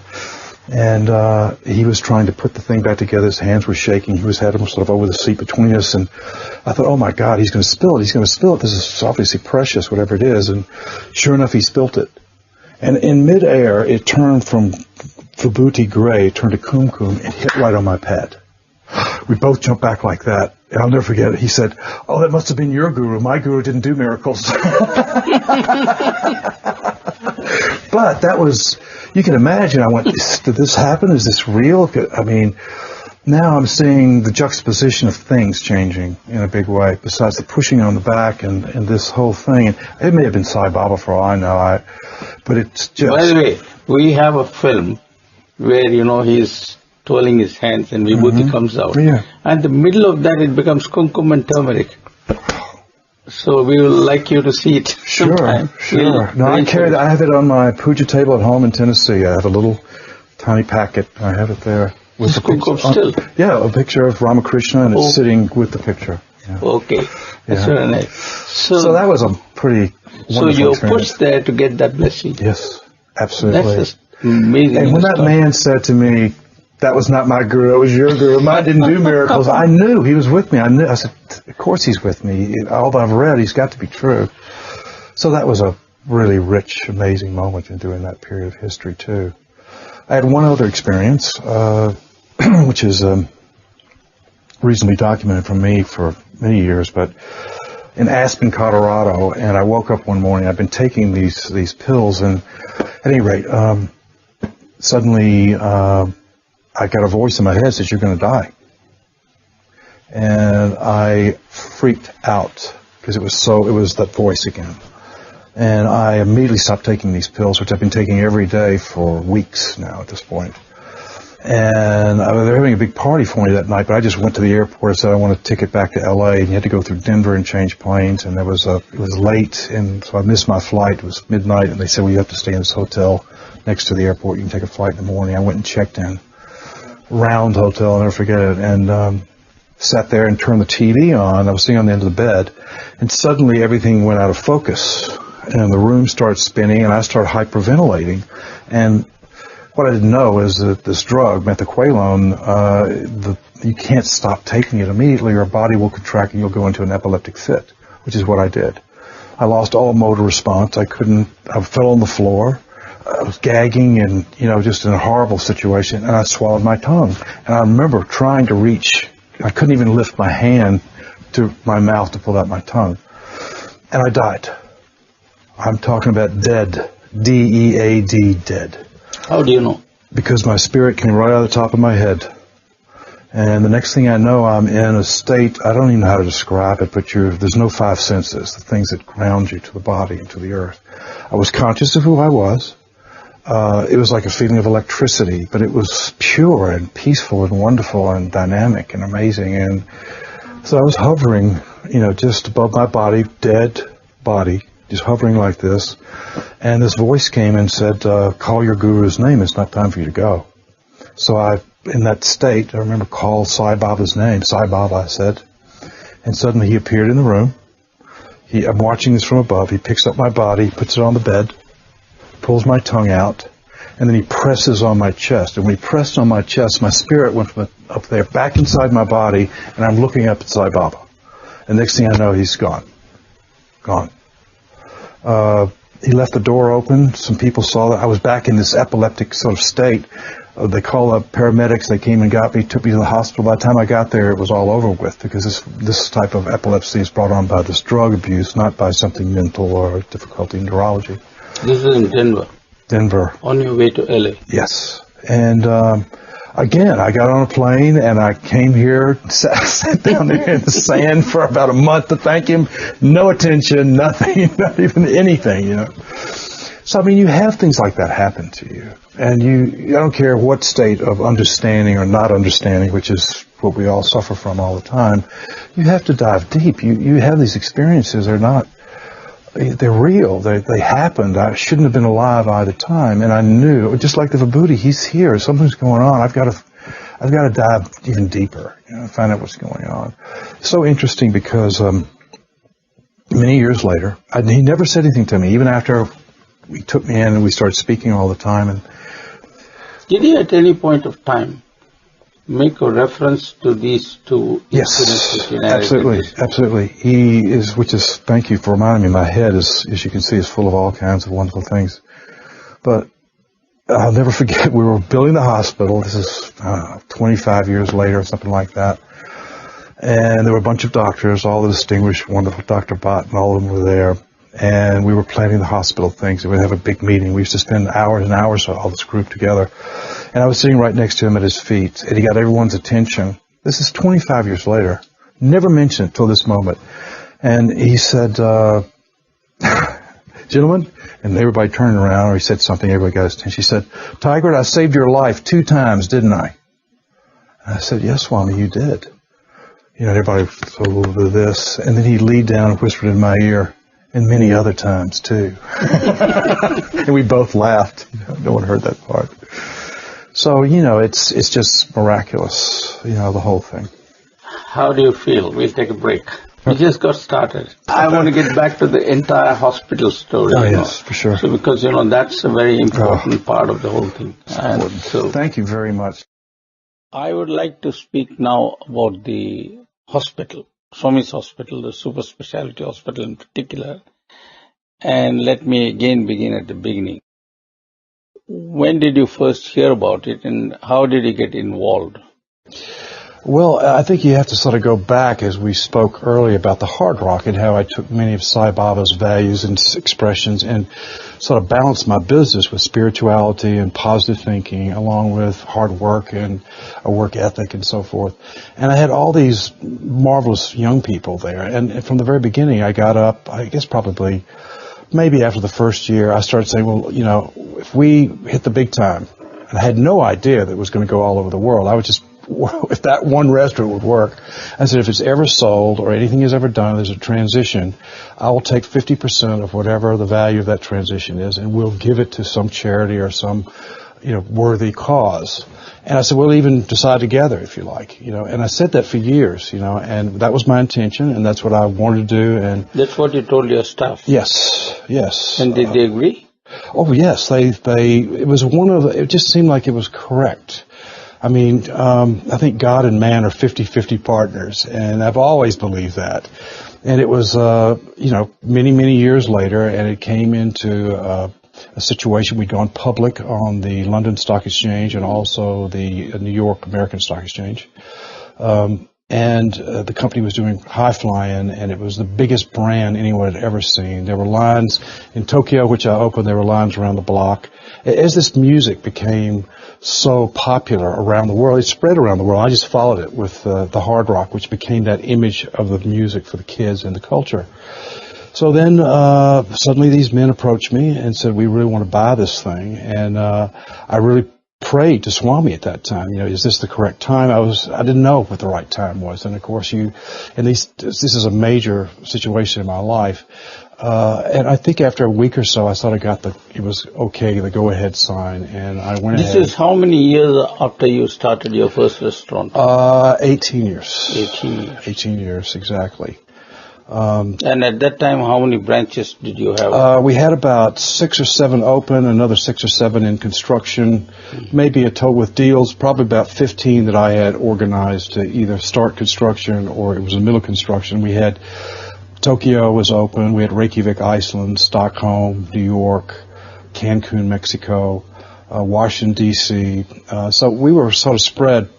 And he was trying to put the thing back together. His hands were shaking. He had him sort of over the seat between us. And I thought, oh, my God, he's going to spill it. He's going to spill it. This is obviously precious, whatever it is. And sure enough, he spilt it. And in midair, it turned from Vibuthi gray, turned to kumkum, and hit right on my pad. We both jumped back like that. And I'll never forget it. He said, "Oh, that must have been your guru. My guru didn't do miracles." But that was, you can imagine, I went, did this happen? Is this real? I mean, now I'm seeing the juxtaposition of things changing in a big way, besides the pushing on the back and this whole thing. And it may have been Sai Baba for all I know, but it's just... By the way, we have a film where, he's twirling his hands and Vibuthi comes out. Yeah. And the middle of that, it becomes kumkum and turmeric. So we would like you to see it sometime. Sure. No, I carry that. I have it on my puja table at home in Tennessee. I have a little tiny packet. I have it there. With the kumkum still? Yeah, a picture of Ramakrishna, and it's sitting with the picture. Yeah. Okay. That's very nice. So that was a pretty wonderful So you're experience. pushed there to get that blessing. Yes, absolutely. That's just amazing. And when that man said to me, "That was not my guru, it was your guru. Mine didn't do miracles," I knew he was with me. I said, "Of course he's with me. All that I've read, he's got to be true." So that was a really rich, amazing moment in doing that period of history, too. I had one other experience, which is reasonably documented from me for many years, but in Aspen, Colorado, and I woke up one morning. I've been taking these pills, and at any rate, suddenly... I got a voice in my head that says, "You're going to die." And I freaked out because it was that voice again. And I immediately stopped taking these pills, which I've been taking every day for weeks now at this point. And they were having a big party for me that night, but I just went to the airport and said I want a ticket back to LA, and you had to go through Denver and change planes, and it was late, and so I missed my flight. It was midnight, and they said, well, you have to stay in this hotel next to the airport. You can take a flight in the morning. I went and checked in. Round hotel, I'll never forget it, and sat there and turned the TV on. I was sitting on the end of the bed, and suddenly everything went out of focus, and the room started spinning, and I started hyperventilating. And what I didn't know is that this drug, methaqualone, you can't stop taking it immediately, or your body will contract and you'll go into an epileptic fit, which is what I did. I lost all motor response. I fell on the floor. I was gagging and, just in a horrible situation, and I swallowed my tongue. And I remember trying to reach. I couldn't even lift my hand to my mouth to pull out my tongue. And I died. I'm talking about dead. D-E-A-D, dead. How do you know? Because my spirit came right out of the top of my head. And the next thing I know, I'm in a state, I don't even know how to describe it, but there's no five senses, the things that ground you to the body and to the earth. I was conscious of who I was. It was like a feeling of electricity, but it was pure and peaceful and wonderful and dynamic and amazing. And so I was hovering, just above my body, dead body, just hovering like this. And this voice came and said, call your guru's name. It's not time for you to go. So in that state, I remember called Sai Baba's name. Sai Baba, I said. And suddenly he appeared in the room. I'm watching this from above. He picks up my body, puts it on the bed, pulls my tongue out, and then he presses on my chest. And when he pressed on my chest, my spirit went from up there back inside my body, and I'm looking up at Sai Baba. And next thing I know, he's gone. Gone. He left the door open. Some people saw that I was back in this epileptic sort of state. They called up paramedics. They came and got me, took me to the hospital. By the time I got there, it was all over with, because this type of epilepsy is brought on by this drug abuse, not by something mental or difficulty in neurology. This is in Denver. Denver. On your way to LA. Yes. And again, I got on a plane and I came here, sat down there in the sand for about a month to thank him. No attention, nothing, not even anything, So, you have things like that happen to you. And I don't care what state of understanding or not understanding, which is what we all suffer from all the time, you have to dive deep. You have these experiences. They're real. They happened. I shouldn't have been alive either time. And I knew, just like the Vibuthi, he's here. Something's going on. I've got to dive even deeper, find out what's going on. It's so interesting because many years later, he never said anything to me, even after he took me in and we started speaking all the time. And did he at any point of time make a reference to these two incidents? Yes, absolutely. Thank you for reminding me, my head is, as you can see, is full of all kinds of wonderful things. But I'll never forget, we were building the hospital. This is 25 years later, something like that. And there were a bunch of doctors, all the distinguished, wonderful Dr. Bhatt, and all of them were there. And we were planning the hospital things. We would have a big meeting. We used to spend hours and hours, all this group together. And I was sitting right next to him at his feet, and he got everyone's attention. This is 25 years later. Never mentioned it till this moment. And he said, gentlemen, and everybody turned around, or he said something, everybody got his attention. He said, Tigrett, I saved your life 2 times, didn't I? And I said, yes, Swami, you did. Everybody thought a little bit of this. And then he leaned down and whispered in my ear, and many other times, too. And we both laughed. No one heard that part. So, it's just miraculous, the whole thing. How do you feel? We'll take a break. We just got started. I want to get back to the entire hospital story. Oh, yes, for sure. So because, that's a very important part of the whole thing. And so, thank you very much. I would like to speak now about the hospital. Swami's Hospital, the super specialty hospital in particular. And let me again begin at the beginning. When did you first hear about it, and how did you get involved? Well, I think you have to sort of go back, as we spoke earlier about the hard rock and how I took many of Sai Baba's values and expressions and sort of balanced my business with spirituality and positive thinking along with hard work and a work ethic and so forth. And I had all these marvelous young people there. And from the very beginning, I got up, I guess probably maybe after the first year, I started saying, well, you know, if we hit the big time, and I had no idea that it was going to go all over the world, I would just, if that one restaurant would work, I said, if it's ever sold or anything is ever done, there's a transition, I will take 50% of whatever the value of that transition is, and we'll give it to some charity or some, you know, worthy cause. And I said, we'll even decide together, if you like, you know. And I said that for years, you know, and that was my intention, and that's what I wanted to do. And that's what you told your staff. Yes, yes. And did they agree? Oh, yes. It was it just seemed like it was correct. I mean, I think God and man are 50-50 partners, and I've always believed that. And it was, you know, many, many years later, and it came into a situation. We'd gone public on the London Stock Exchange and also the New York American Stock Exchange. And the company was doing high flying, and it was the biggest brand anyone had ever seen. There were lines in Tokyo, which I opened, there were lines around the block. As this music became so popular around the world, it spread around the world. I just followed it with the hard rock, which became that image of the music for the kids and the culture. So then suddenly these men approached me and said, we really want to buy this thing. And I really prayed to Swami at that time, you know, is this the correct time? I didn't know what the right time was. And of course this is a major situation in my life. And I think after a week or so, I sort of it was okay, the go-ahead sign, and I went ahead. This is how many years after you started your first restaurant? 18 years. 18 years. 18 years, exactly. And at that time, how many branches did you have? We had about 6 or 7 open, another 6 or 7 in construction, maybe a total with deals, probably about 15 that I had organized to either start construction or it was in the middle of construction. We had Tokyo was open, we had Reykjavik, Iceland, Stockholm, New York, Cancun, Mexico, Washington, D.C. So we were sort of spread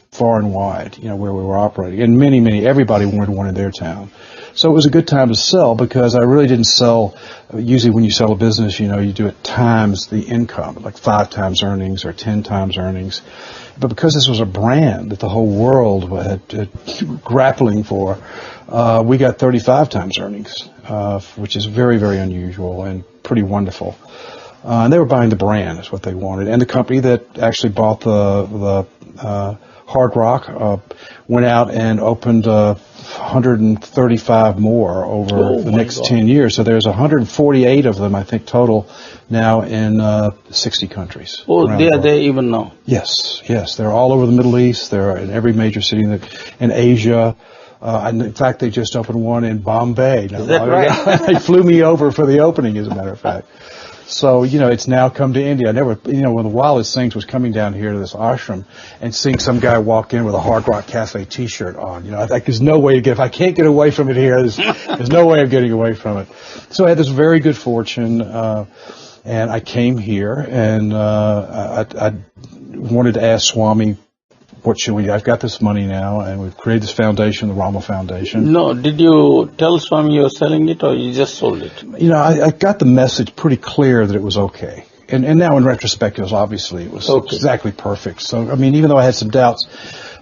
far and wide, you know, where we were operating. And everybody wanted one in their town. So it was a good time to sell because I really didn't sell. Usually when you sell a business, you know, you do it times the income, like 5 times earnings or 10 times earnings. But because this was a brand that the whole world had grappling for, we got 35 times earnings, which is very, very unusual and pretty wonderful. And they were buying the brand is what they wanted. And the company that actually bought the Hard Rock went out and opened 135 more over the next 10 years. So there's 148 of them, I think, total now in 60 countries. Oh, they are there even now? Yes, yes. They're all over the Middle East. They're in every major city in Asia. And in fact, they just opened one in Bombay. Is that right? They flew me over for the opening, as a matter of fact. So, you know, it's now come to India. I never, you know, one of the wildest things was coming down here to this ashram and seeing some guy walk in with a Hard Rock Cafe t-shirt on. You know, like there's no way to if I can't get away from it here, there's no way of getting away from it. So I had this very good fortune, and I came here and, I wanted to ask Swami, what should we do? I've got this money now, and we've created this foundation, the Rama Foundation. No, did you tell Swami you were selling it, or you just sold it? You know, I got the message pretty clear that it was okay. And now in retrospect, it was exactly perfect. So, I mean, even though I had some doubts,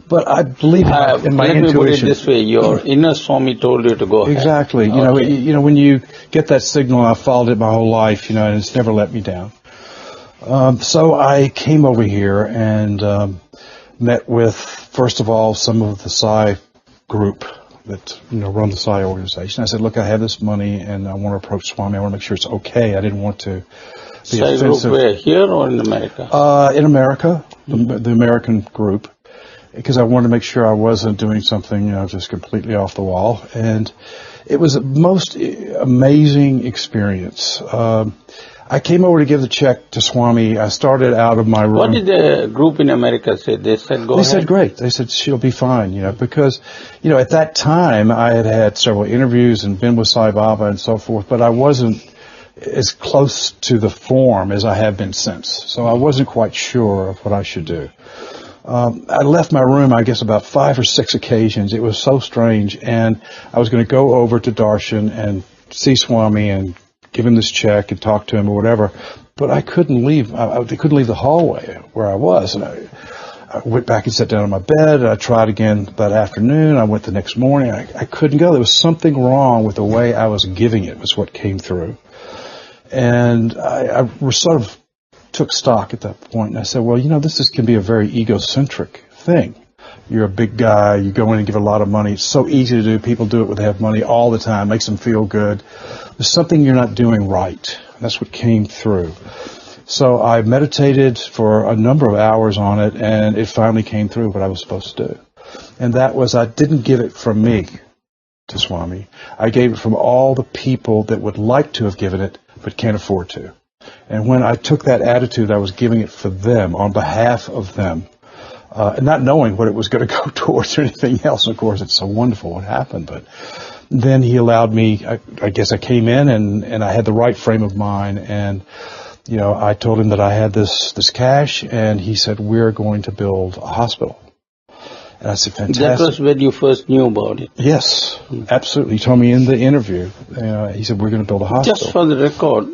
but I believe in my intuition. Let me put it this way, your inner Swami told you to go ahead. Exactly. You know, when you get that signal, I've followed it my whole life, you know, and it's never let me down. So I came over here and, met with, first of all, some of the Sai group that, you know, run the Sai organization. I said, look, I have this money and I want to approach Swami. I want to make sure it's okay. I didn't want to be Sai offensive. Group where, here or in America? In America, the American group, because I wanted to make sure I wasn't doing something, you know, just completely off the wall. And it was a most amazing experience. I came over to give the check to Swami. I started out of my room. What did the group in America say? They said, go ahead? They said, great. They said, she'll be fine, you know, because, you know, at that time I had had several interviews and been with Sai Baba and so forth, but I wasn't as close to the form as I have been since. So I wasn't quite sure of what I should do. I left my room, I guess, about 5 or 6 occasions. It was so strange. And I was going to go over to Darshan and see Swami and give him this check and talk to him or whatever. But I couldn't leave. I couldn't leave the hallway where I was. And I went back and sat down on my bed. I tried again that afternoon. I went the next morning. I couldn't go. There was something wrong with the way I was giving it, was what came through. And I sort of took stock at that point. And I said, well, this can be a very egocentric thing. You're a big guy. You go in and give a lot of money. It's so easy to do. People do it when they have money all the time. Makes them feel good. There's something you're not doing right. That's what came through. So I meditated for a number of hours on it, and it finally came through what I was supposed to do. And that was, I didn't give it from me to Swami. I gave it from all the people that would like to have given it, but can't afford to. And when I took that attitude, I was giving it for them, on behalf of them, and not knowing what it was going to go towards or anything else. Of course, it's so wonderful what happened, but then he allowed me, I guess I came in and I had the right frame of mind, and I told him that I had this cash, and he said, we're going to build a hospital. And I said, fantastic. That was when you first knew about it? Yes, absolutely. He told me in the interview, he said, we're going to build a hospital. Just for the record,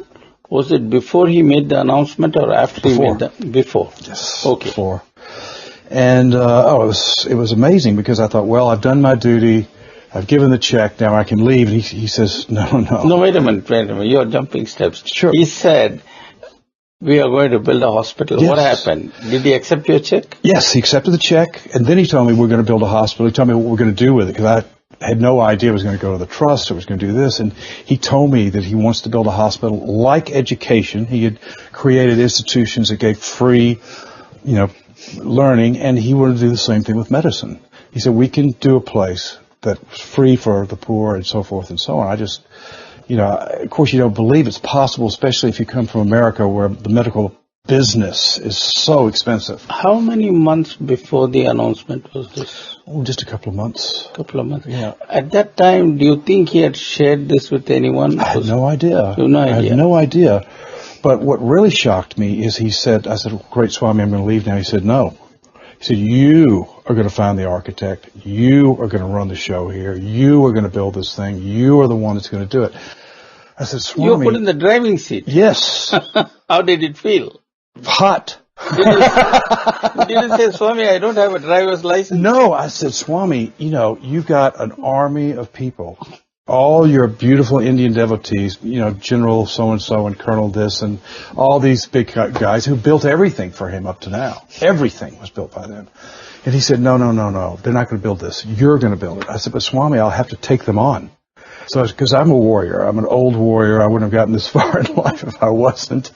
was it before he made the announcement or after he made the... Before? Yes, okay. Before. And, it was amazing, because I thought, well, I've done my duty. I've given the check. Now I can leave. And he says, no. No, wait a minute. You're jumping steps. Sure. He said, we are going to build a hospital. Yes. What happened? Did he accept your check? Yes, he accepted the check, and then he told me we're going to build a hospital. He told me what we're going to do with it, because I had no idea it was going to go to the trust or was going to do this. And he told me that he wants to build a hospital like education. He had created institutions that gave free, learning, and he wanted to do the same thing with medicine. He said, we can do a place that's free for the poor and so forth and so on. I just, of course you don't believe it's possible, especially if you come from America where the medical business is so expensive. How many months before the announcement was this? Oh, just a couple of months. Couple of months. Yeah. At that time, do you think he had shared this with anyone? I had no idea. You had no idea? I had no idea. But what really shocked me is I said, great Swami, I'm going to leave now. He said, no. He said, you are going to find the architect. You are going to run the show here. You are going to build this thing. You are the one that's going to do it. I said, Swami. You were put in the driving seat. Yes. How did it feel? Hot. Did you say, Swami, I don't have a driver's license? No, I said, Swami, you've got an army of people. All your beautiful Indian devotees, General so-and-so and Colonel this and all these big guys who built everything for him up to now. Everything was built by them. And he said, no. They're not going to build this. You're going to build it. I said, but Swami, I'll have to take them on. So, because I'm a warrior. I'm an old warrior. I wouldn't have gotten this far in life if I wasn't.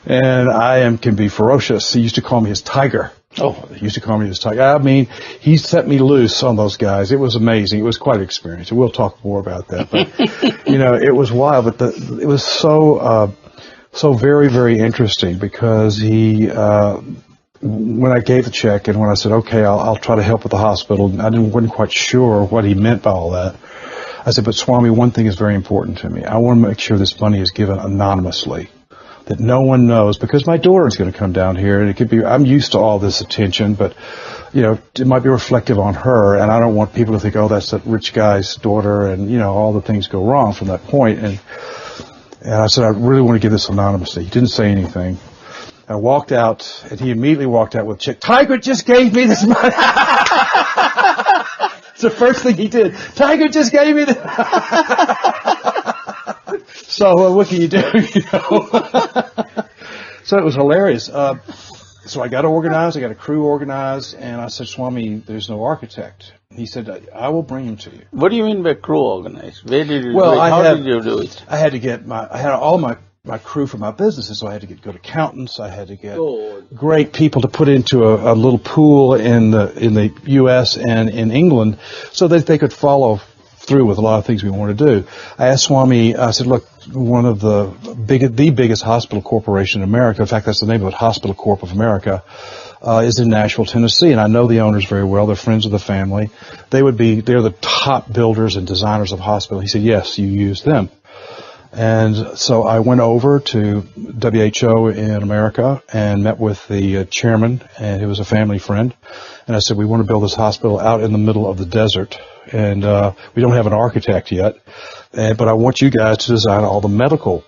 And can be ferocious. He used to call me his tiger. Oh, he used to call me his tiger. I mean, he set me loose on those guys. It was amazing. It was quite an experience. And we'll talk more about that. But, it was wild. But it was so very, very interesting, because he, when I gave the check and when I said, okay, I'll try to help with the hospital, I wasn't quite sure what he meant by all that. I said, but Swami, one thing is very important to me. I want to make sure this money is given anonymously, that no one knows, because my daughter is going to come down here, and it could be, I'm used to all this attention, but, it might be reflective on her, and I don't want people to think, oh, that's that rich guy's daughter, and, all the things go wrong from that point. And I said, I really want to give this anonymously. He didn't say anything. I walked out, and he immediately walked out with a check. Tigrett just gave me this money. It's the first thing he did. Tigrett just gave me this. So what can you do? So it was hilarious. So I got organized. I got a crew organized, and I said, Swami, there's no architect. He said, I will bring him to you. What do you mean by crew organized? Where did you do it? How did you do it? I had to get I had all my crew for my businesses, so I had to get good accountants. I had to get great people to put into a little pool in the U.S. and in England, so that they could follow through with a lot of things we want to do. I asked Swami, I said, look, one of the biggest hospital corporation in America, in fact, that's the name of it, Hospital Corp of America, is in Nashville, Tennessee, and I know the owners very well. They're friends of the family. They're the top builders and designers of hospitals. He said, yes, you use them. And so I went over to WHO in America and met with the chairman, and he was a family friend. And I said, we want to build this hospital out in the middle of the desert, and we don't have an architect yet, but I want you guys to design all the medical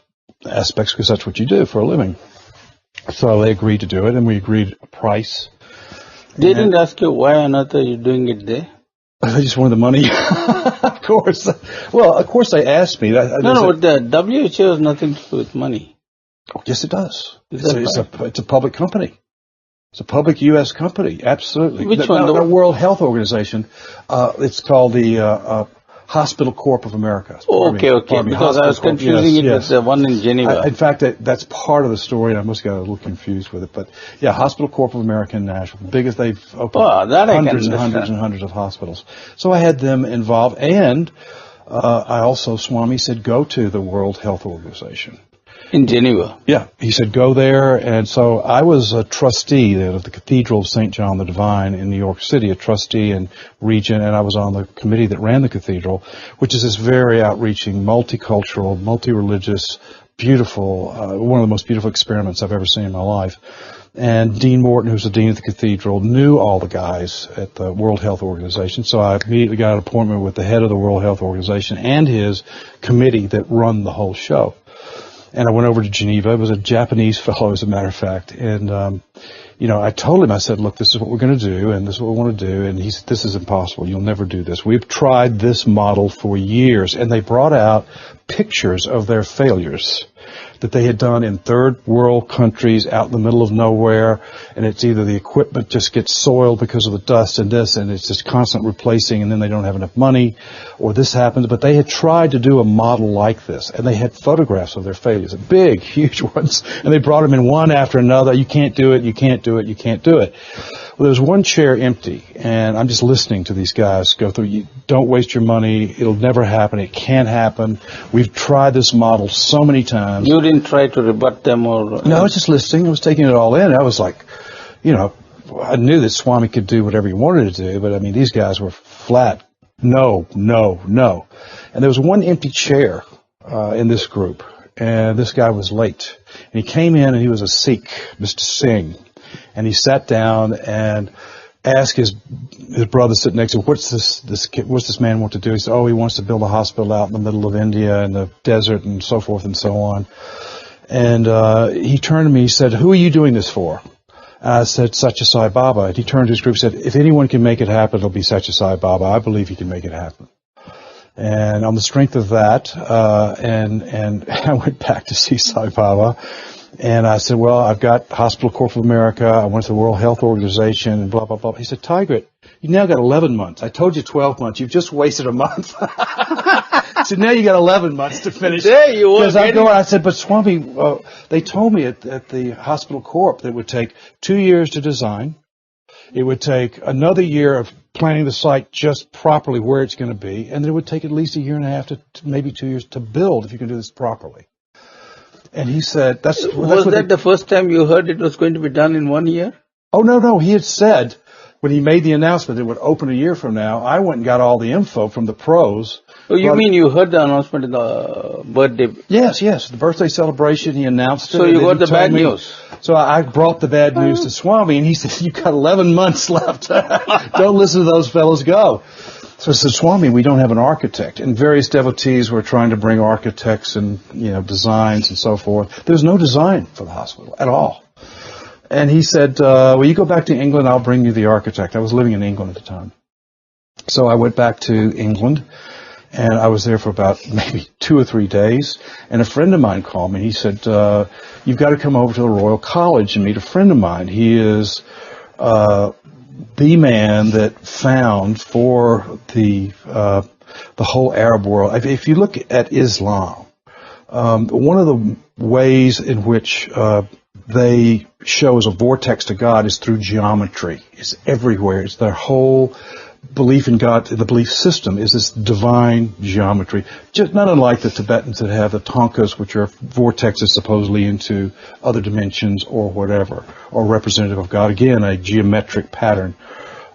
aspects because that's what you do for a living. So they agreed to do it, and we agreed a price. They didn't ask you why on earth are you doing it there? I just wanted the money, of course. Well, of course they asked me. No, the WHO has nothing to do with money. Oh, yes, it does. It's a public company. It's a public U.S. company, absolutely. Which one? The World Health Organization. It's called the Hospital Corp of America. Okay. Because I was confusing with the one in Geneva. In fact, that's part of the story, and I must got a little confused with it. But yeah, Hospital Corp of America in Nashville, biggest they've opened hundreds and hundreds and hundreds of hospitals. So I had them involved, and I also, Swami said, go to the World Health Organization. In Geneva? Yeah, he said go there, and so I was a trustee of the Cathedral of St. John the Divine in New York City, a trustee and regent, and I was on the committee that ran the cathedral, which is this very outreaching, multicultural, multi-religious, beautiful, one of the most beautiful experiments I've ever seen in my life. And Dean Morton, who's the dean of the cathedral, knew all the guys at the World Health Organization, so I immediately got an appointment with the head of the World Health Organization and his committee that run the whole show. And I went over to Geneva. It was a Japanese fellow, as a matter of fact. And, I told him, I said, look, this is what we're going to do, and this is what we want to do. And he said, this is impossible. You'll never do this. We've tried this model for years. And they brought out pictures of their failures that they had done in third world countries out in the middle of nowhere, and it's either the equipment just gets soiled because of the dust and this, and it's just constant replacing, and then they don't have enough money, or this happens. But they had tried to do a model like this, and they had photographs of their failures, big, huge ones, and they brought them in one after another. You can't do it, you can't do it, you can't do it. Well, there's one chair empty, and I'm just listening to these guys go through. You don't waste your money. It'll never happen. It can't happen. We've tried this model so many times. You didn't try to rebut them or... No, I was just listening. I was taking it all in. I was like, I knew that Swami could do whatever he wanted to do, but, these guys were flat. No. And there was one empty chair in this group, and this guy was late. And he came in, and he was a Sikh, Mr. Singh. And he sat down and asked his brother sitting next to him, what's this man want to do? He said, he wants to build a hospital out in the middle of India in the desert and so forth and so on. And he turned to me, he said, who are you doing this for? I said, Sathya Sai Baba. And he turned to his group and said, if anyone can make it happen, it'll be Sathya Sai Baba. I believe he can make it happen. And on the strength of that, and I went back to see Sai Baba. And I said, well, I've got Hospital Corp of America. I went to the World Health Organization and blah, blah, blah. He said, Tigrett, you've now got 11 months. I told you 12 months. You've just wasted a month. So now you got 11 months to finish. There you were. I said, but Swami, they told me at the Hospital Corp that it would take 2 years to design. It would take another year of planning the site just properly where it's going to be. And then it would take at least a year and a half to maybe 2 years to build if you can do this properly. And he said, Was that the first time you heard it was going to be done in 1 year? Oh, no. He had said, when he made the announcement it would open a year from now, I went and got all the info from the pros. Oh, you mean you heard the announcement in the birthday? Yes. The birthday celebration, he announced it. So you got the bad news. So I brought the bad news to Swami, and he said, you've got 11 months left. Don't listen to those fellows go. So I said, Swami, we don't have an architect. And various devotees were trying to bring architects and, designs and so forth. There was no design for the hospital at all. And he said, well, you go back to England, I'll bring you the architect. I was living in England at the time. So I went back to England, and I was there for about maybe 2 or 3 days. And a friend of mine called me. He said, you've got to come over to the Royal College and meet a friend of mine. He is the man that found for the whole Arab world. If you look at Islam, one of the ways in which they show as a vortex to God is through geometry. It's everywhere. It's their whole belief in God, the belief system is this divine geometry. Just not unlike the Tibetans that have the tonkas, which are vortexes supposedly into other dimensions or whatever, or representative of God. Again, a geometric pattern.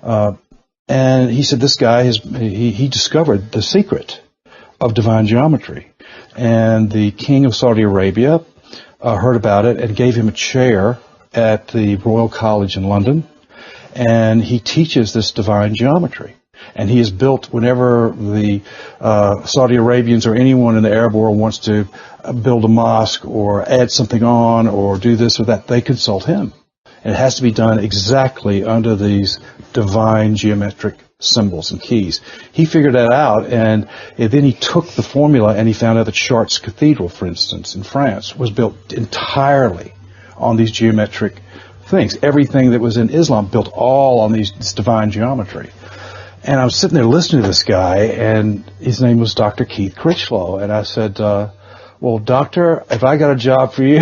And he said this guy he discovered the secret of divine geometry. And the king of Saudi Arabia heard about it and gave him a chair at the Royal College in London. And he teaches this divine geometry. And he has built, whenever the Saudi Arabians or anyone in the Arab world wants to build a mosque or add something on or do this or that, they consult him. And it has to be done exactly under these divine geometric symbols and keys. He figured that out, and then he took the formula and he found out that Chartres Cathedral, for instance, in France, was built entirely on these geometric things. Everything that was in Islam built all on this divine geometry. And I was sitting there listening to this guy, and his name was Dr. Keith Critchlow. And I said, well, doctor, have I got a job for you?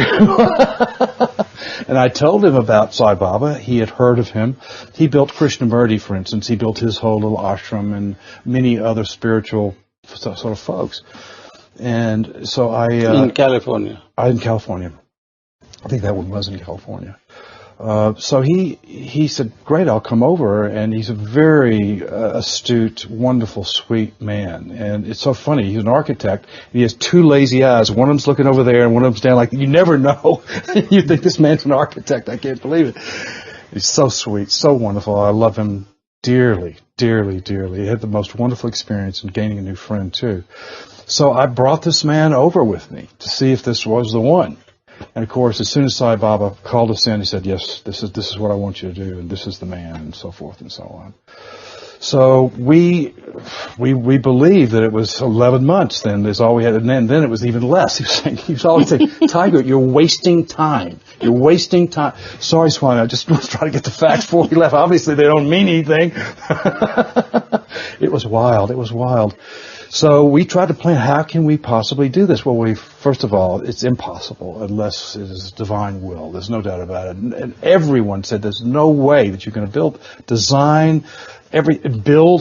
And I told him about Sai Baba. He had heard of him. He built Krishnamurti, for instance. He built his whole little ashram and many other spiritual sort of folks. And so I... in California. In California. I think that one was in California. So he said, great, I'll come over. And he's a very astute, wonderful, sweet man. And it's so funny. He's an architect. He has two lazy eyes. One of them's looking over there and one of them's down like, you never know. You think this man's an architect. I can't believe it. He's so sweet, so wonderful. I love him dearly, dearly, dearly. He had the most wonderful experience in gaining a new friend, too. So I brought this man over with me to see if this was the one. And of course, as soon as Sai Baba called us in, he said, yes, this is what I want you to do, and this is the man, and so forth and so on. So we believed that it was 11 months then, is all we had, and then it was even less. He was always saying, Tigrett, you're wasting time. You're wasting time. Sorry, Swami, I just was trying to get the facts before we left. Obviously, they don't mean anything. It was wild. It was wild. So we tried to plan, how can we possibly do this? Well, first of all, it's impossible unless it is divine will. There's no doubt about it. And everyone said there's no way that you're going to build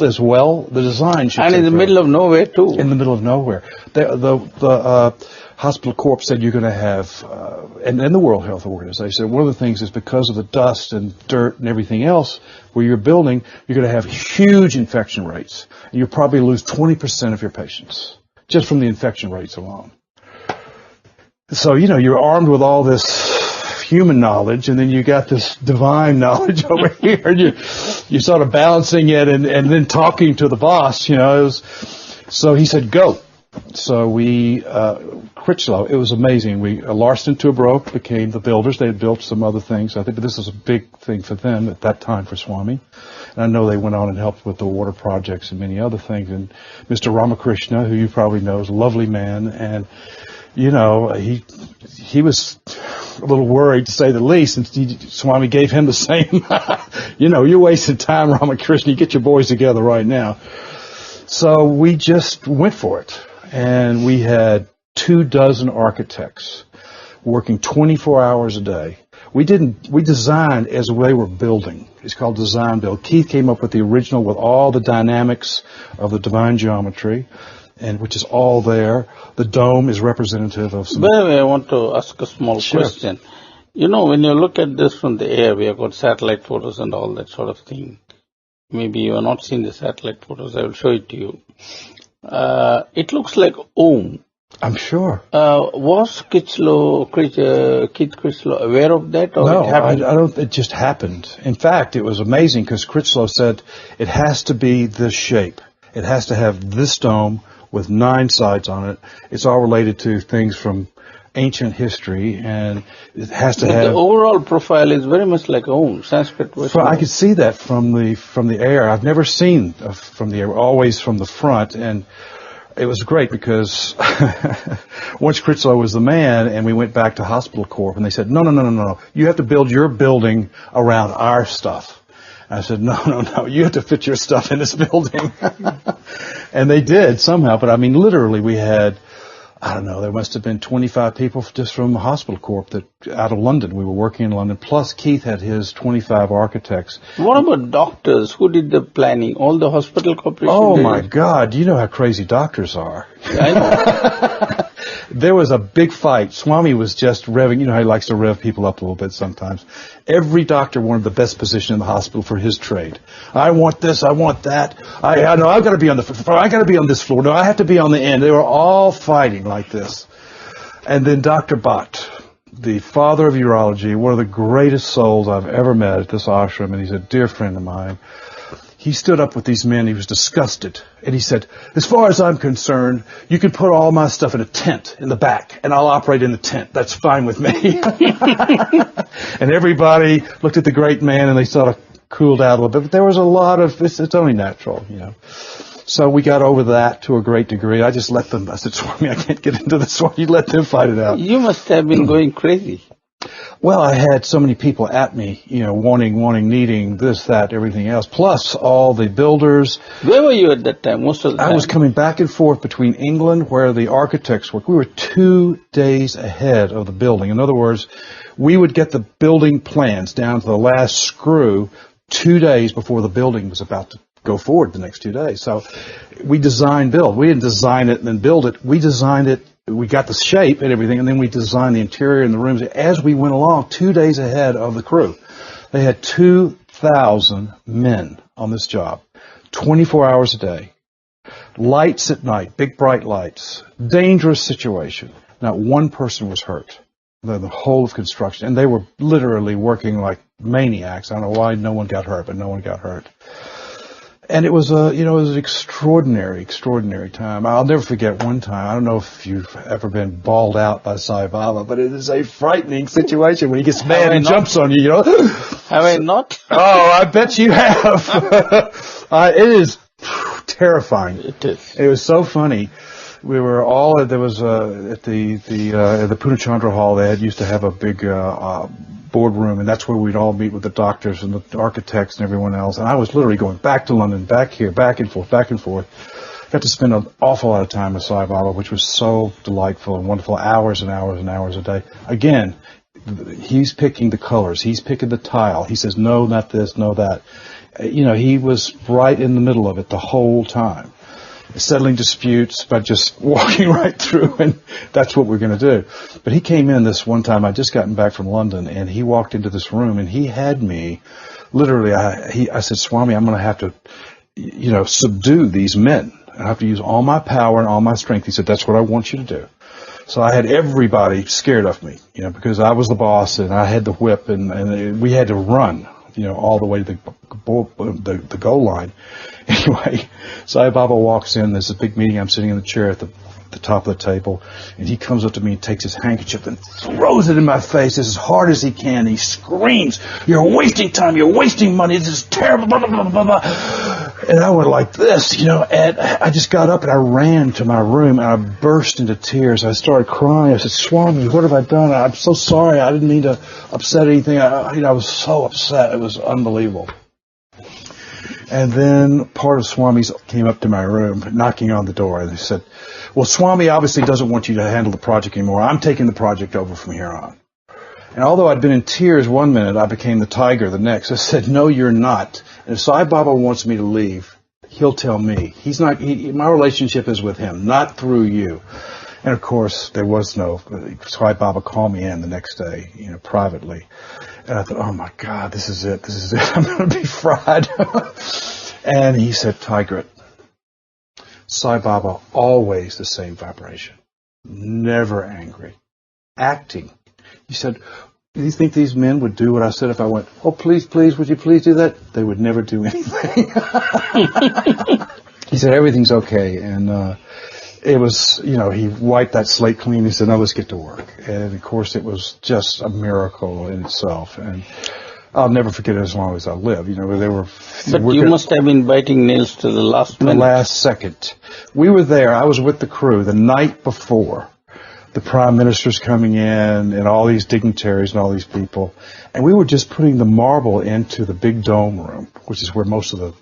as well. The design should. And in the middle of nowhere, too. In the middle of nowhere. The hospital corp said you're going to have, and the World Health Organization, one of the things is because of the dust and dirt and everything else where you're building, you're going to have huge infection rates. And you'll probably lose 20% of your patients just from the infection rates alone. So, you're armed with all this human knowledge, and then you got this divine knowledge over here, and you're sort of balancing it and then talking to the boss, So he said, go. So Critchlow, it was amazing. Larson Toubro became the builders. They had built some other things, I think, but this was a big thing for them at that time for Swami. And I know they went on and helped with the water projects and many other things. And Mr. Ramakrishna, who you probably know, is a lovely man. And, he was a little worried, to say the least, and Swami gave him the same, you're wasting time, Ramakrishna. You get your boys together right now. So we just went for it. And we had 24 architects working 24 hours a day. We designed as they were building. It's called design build. Keith came up with the original with all the dynamics of the divine geometry, and which is all there. The dome is representative of some... By the way, I want to ask a small question. When you look at this from the air, we have got satellite photos and all that sort of thing. Maybe you have not seen the satellite photos. I will show it to you. It looks like Om. I'm sure. Was Keith Critchlow aware of that? Or No, it happened? I don't. It just happened. In fact, it was amazing because Critchlow said it has to be this shape. It has to have this dome with 9 sides on it. It's all related to things from ancient history, and it has to have... The overall profile is very much like Om, Sanskrit. I could see that from the air. I've never seen from the air, always from the front, and it was great because once Critchlow was the man, and we went back to Hospital Corp, and they said, no, you have to build your building around our stuff. I said, no, you have to fit your stuff in this building. And they did somehow, but I mean, literally we had, I don't know, there must have been 25 people just from the Hospital Corp out of London. We were working in London. Plus, Keith had his 25 architects. What about doctors? Who did the planning? All the hospital corporations? Oh, my God. You know how crazy doctors are. Yeah, I know. There was a big fight. Swami was just revving. You know how he likes to rev people up a little bit sometimes. Every doctor wanted the best position in the hospital for his trade. I want this. I want that. I know I've got to be on the floor. I got to be on this floor. No, I have to be on the end. They were all fighting like this. And then Dr. Bhatt, the father of urology, one of the greatest souls I've ever met at this ashram, and he's a dear friend of mine. He stood up with these men. He was disgusted. And he said, as far as I'm concerned, you can put all my stuff in a tent in the back, and I'll operate in the tent. That's fine with me. And everybody looked at the great man, and they sort of cooled out a little bit. But there was a lot of, it's only natural, you know. So we got over that to a great degree. I just let them, I said, Swami, I can't get into this one. You let them fight it out. You must have been going crazy. Well, I had so many people at me, you know, wanting, needing this, that, everything else, plus all the builders. Where were you at that time, most of the time? I was coming back and forth between England, where the architects work. We were 2 days ahead of the building. In other words, we would get the building plans down to the last screw 2 days before the building was about to go forward the next 2 days. So we build. We didn't design it and then build it. We designed it. We got the shape and everything, and then we designed the interior and the rooms as we went along 2 days ahead of the crew. They had 2,000 men on this job, 24 hours a day, lights at night, big bright lights, dangerous situation. Not one person was hurt. The whole of construction, and they were literally working like maniacs. I don't know why no one got hurt, but no one got hurt. And it was it was an extraordinary time. I'll never forget one time. I don't know if you've ever been bawled out by Sai Baba, but it is a frightening situation when he gets mad and jumps on you, you know. Have I not? Oh, I bet you have. It is terrifying. It is. It was so funny. We were all at the Punachandra Hall. They used to have a big boardroom, and that's where we'd all meet with the doctors and the architects and everyone else. And I was literally going back to London, back here, back and forth. Got to spend an awful lot of time with Sai Baba, which was so delightful and wonderful, hours and hours and hours a day. Again, he's picking the colors. He's picking the tile. He says, no, not this, no, that. You know, he was right in the middle of it the whole time, settling disputes, but just walking right through, and that's what we're going to do. But he came in this one time. I'd just gotten back from London, and he walked into this room, and he had me, literally, I said, Swami, I'm going to have to, you know, subdue these men. I have to use all my power and all my strength. He said, that's what I want you to do. So I had everybody scared of me, you know, because I was the boss, and I had the whip, and we had to run, you know, all the way to the goal line. Anyway, Sai Baba walks in. There's a big meeting. I'm sitting in the chair at the top of the table, and he comes up to me and takes his handkerchief and throws it in my face as hard as he can. He screams, "You're wasting time. You're wasting money. This is terrible." Blah, blah, blah, blah, blah. And I went like this, you know, and I just got up and I ran to my room and I burst into tears. I started crying. I said, Swami, what have I done? I'm so sorry. I didn't mean to upset anything. I was so upset. It was unbelievable. And then part of Swami's came up to my room, knocking on the door, and they said, well, Swami obviously doesn't want you to handle the project anymore. I'm taking the project over from here on. And although I'd been in tears one minute, I became the tiger the next. I said, no, you're not. And if Sai Baba wants me to leave, he'll tell me. My relationship is with him, not through you. And of course, there was no, Sai Baba called me in the next day, you know, privately. And I thought, oh my God, this is it. I'm going to be fried. And he said, Tigrett, Sai Baba, always the same vibration, never angry, acting. He said, do you think these men would do what I said if I went, oh, please, would you please do that? They would never do anything. He said, everything's okay. And it was, you know, he wiped that slate clean. He said, now let's get to work. And, of course, it was just a miracle in itself. And I'll never forget it as long as I live. You know, they were... But you must have been biting nails to the last minute. The last second. We were there. I was with the crew the night before. The prime minister's coming in and all these dignitaries and all these people. And we were just putting the marble into the big dome room, which is where most of it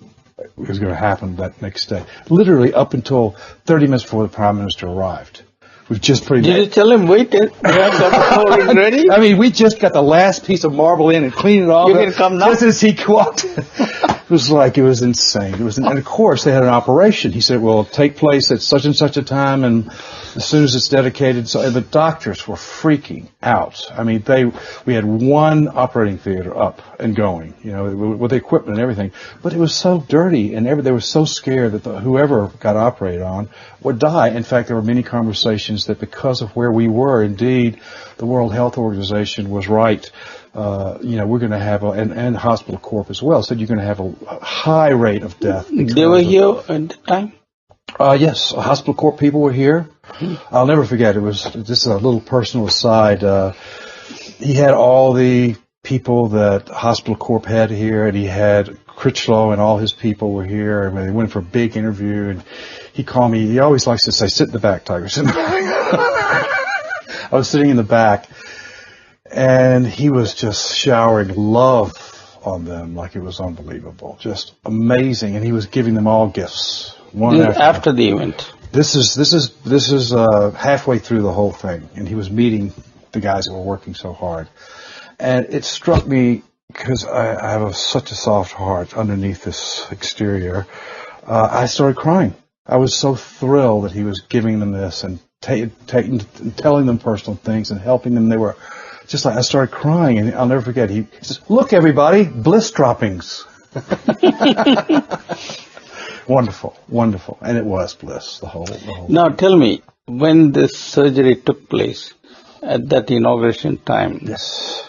was going to happen that next day. Literally up until 30 minutes before the prime minister arrived. We've just pretty Did you tell him, wait, I got the flooring ready? I mean, we just got the last piece of marble in and cleaned it all up. You can come now. Just as he walked. It was insane. And of course, they had an operation. He said, well, it'll take place at such and such a time, and as soon as it's dedicated. So the doctors were freaking out. I mean, we had one operating theater up and going, with the equipment and everything. But it was so dirty, and they were so scared that whoever got operated on would die. In fact, there were many conversations that because of where we were, indeed, the World Health Organization was right. We're going to have and Hospital Corp as well said you're going to have a high rate of death. They were here at the time? Yes, Hospital Corp people were here. I'll never forget. This is a little personal aside. He had all the people that Hospital Corp had here, and he had Critchlow and all his people were here, and they went for a big interview, and he called me. He always likes to say, sit in the back, Tiger, sit in the back. I was sitting in the back, and he was just showering love on them like it was unbelievable, just amazing. And he was giving them all gifts. After the event. This is halfway through the whole thing, and he was meeting the guys that were working so hard. And it struck me because I have such a soft heart underneath this exterior. I started crying. I was so thrilled that he was giving them this and telling them personal things and helping them. They were just like, I started crying, and I'll never forget. He says, "Look, everybody, bliss droppings." Wonderful, wonderful. And it was bliss, the whole Now tell me, when this surgery took place at that inauguration time, yes,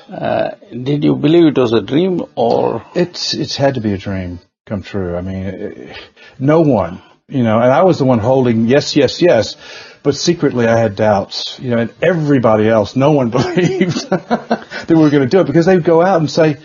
did you believe it was a dream, or? It's had to be a dream come true. I mean, no one, and I was the one holding yes, yes, yes, but secretly I had doubts, and everybody else, no one believed that we were going to do it, because they'd go out and say,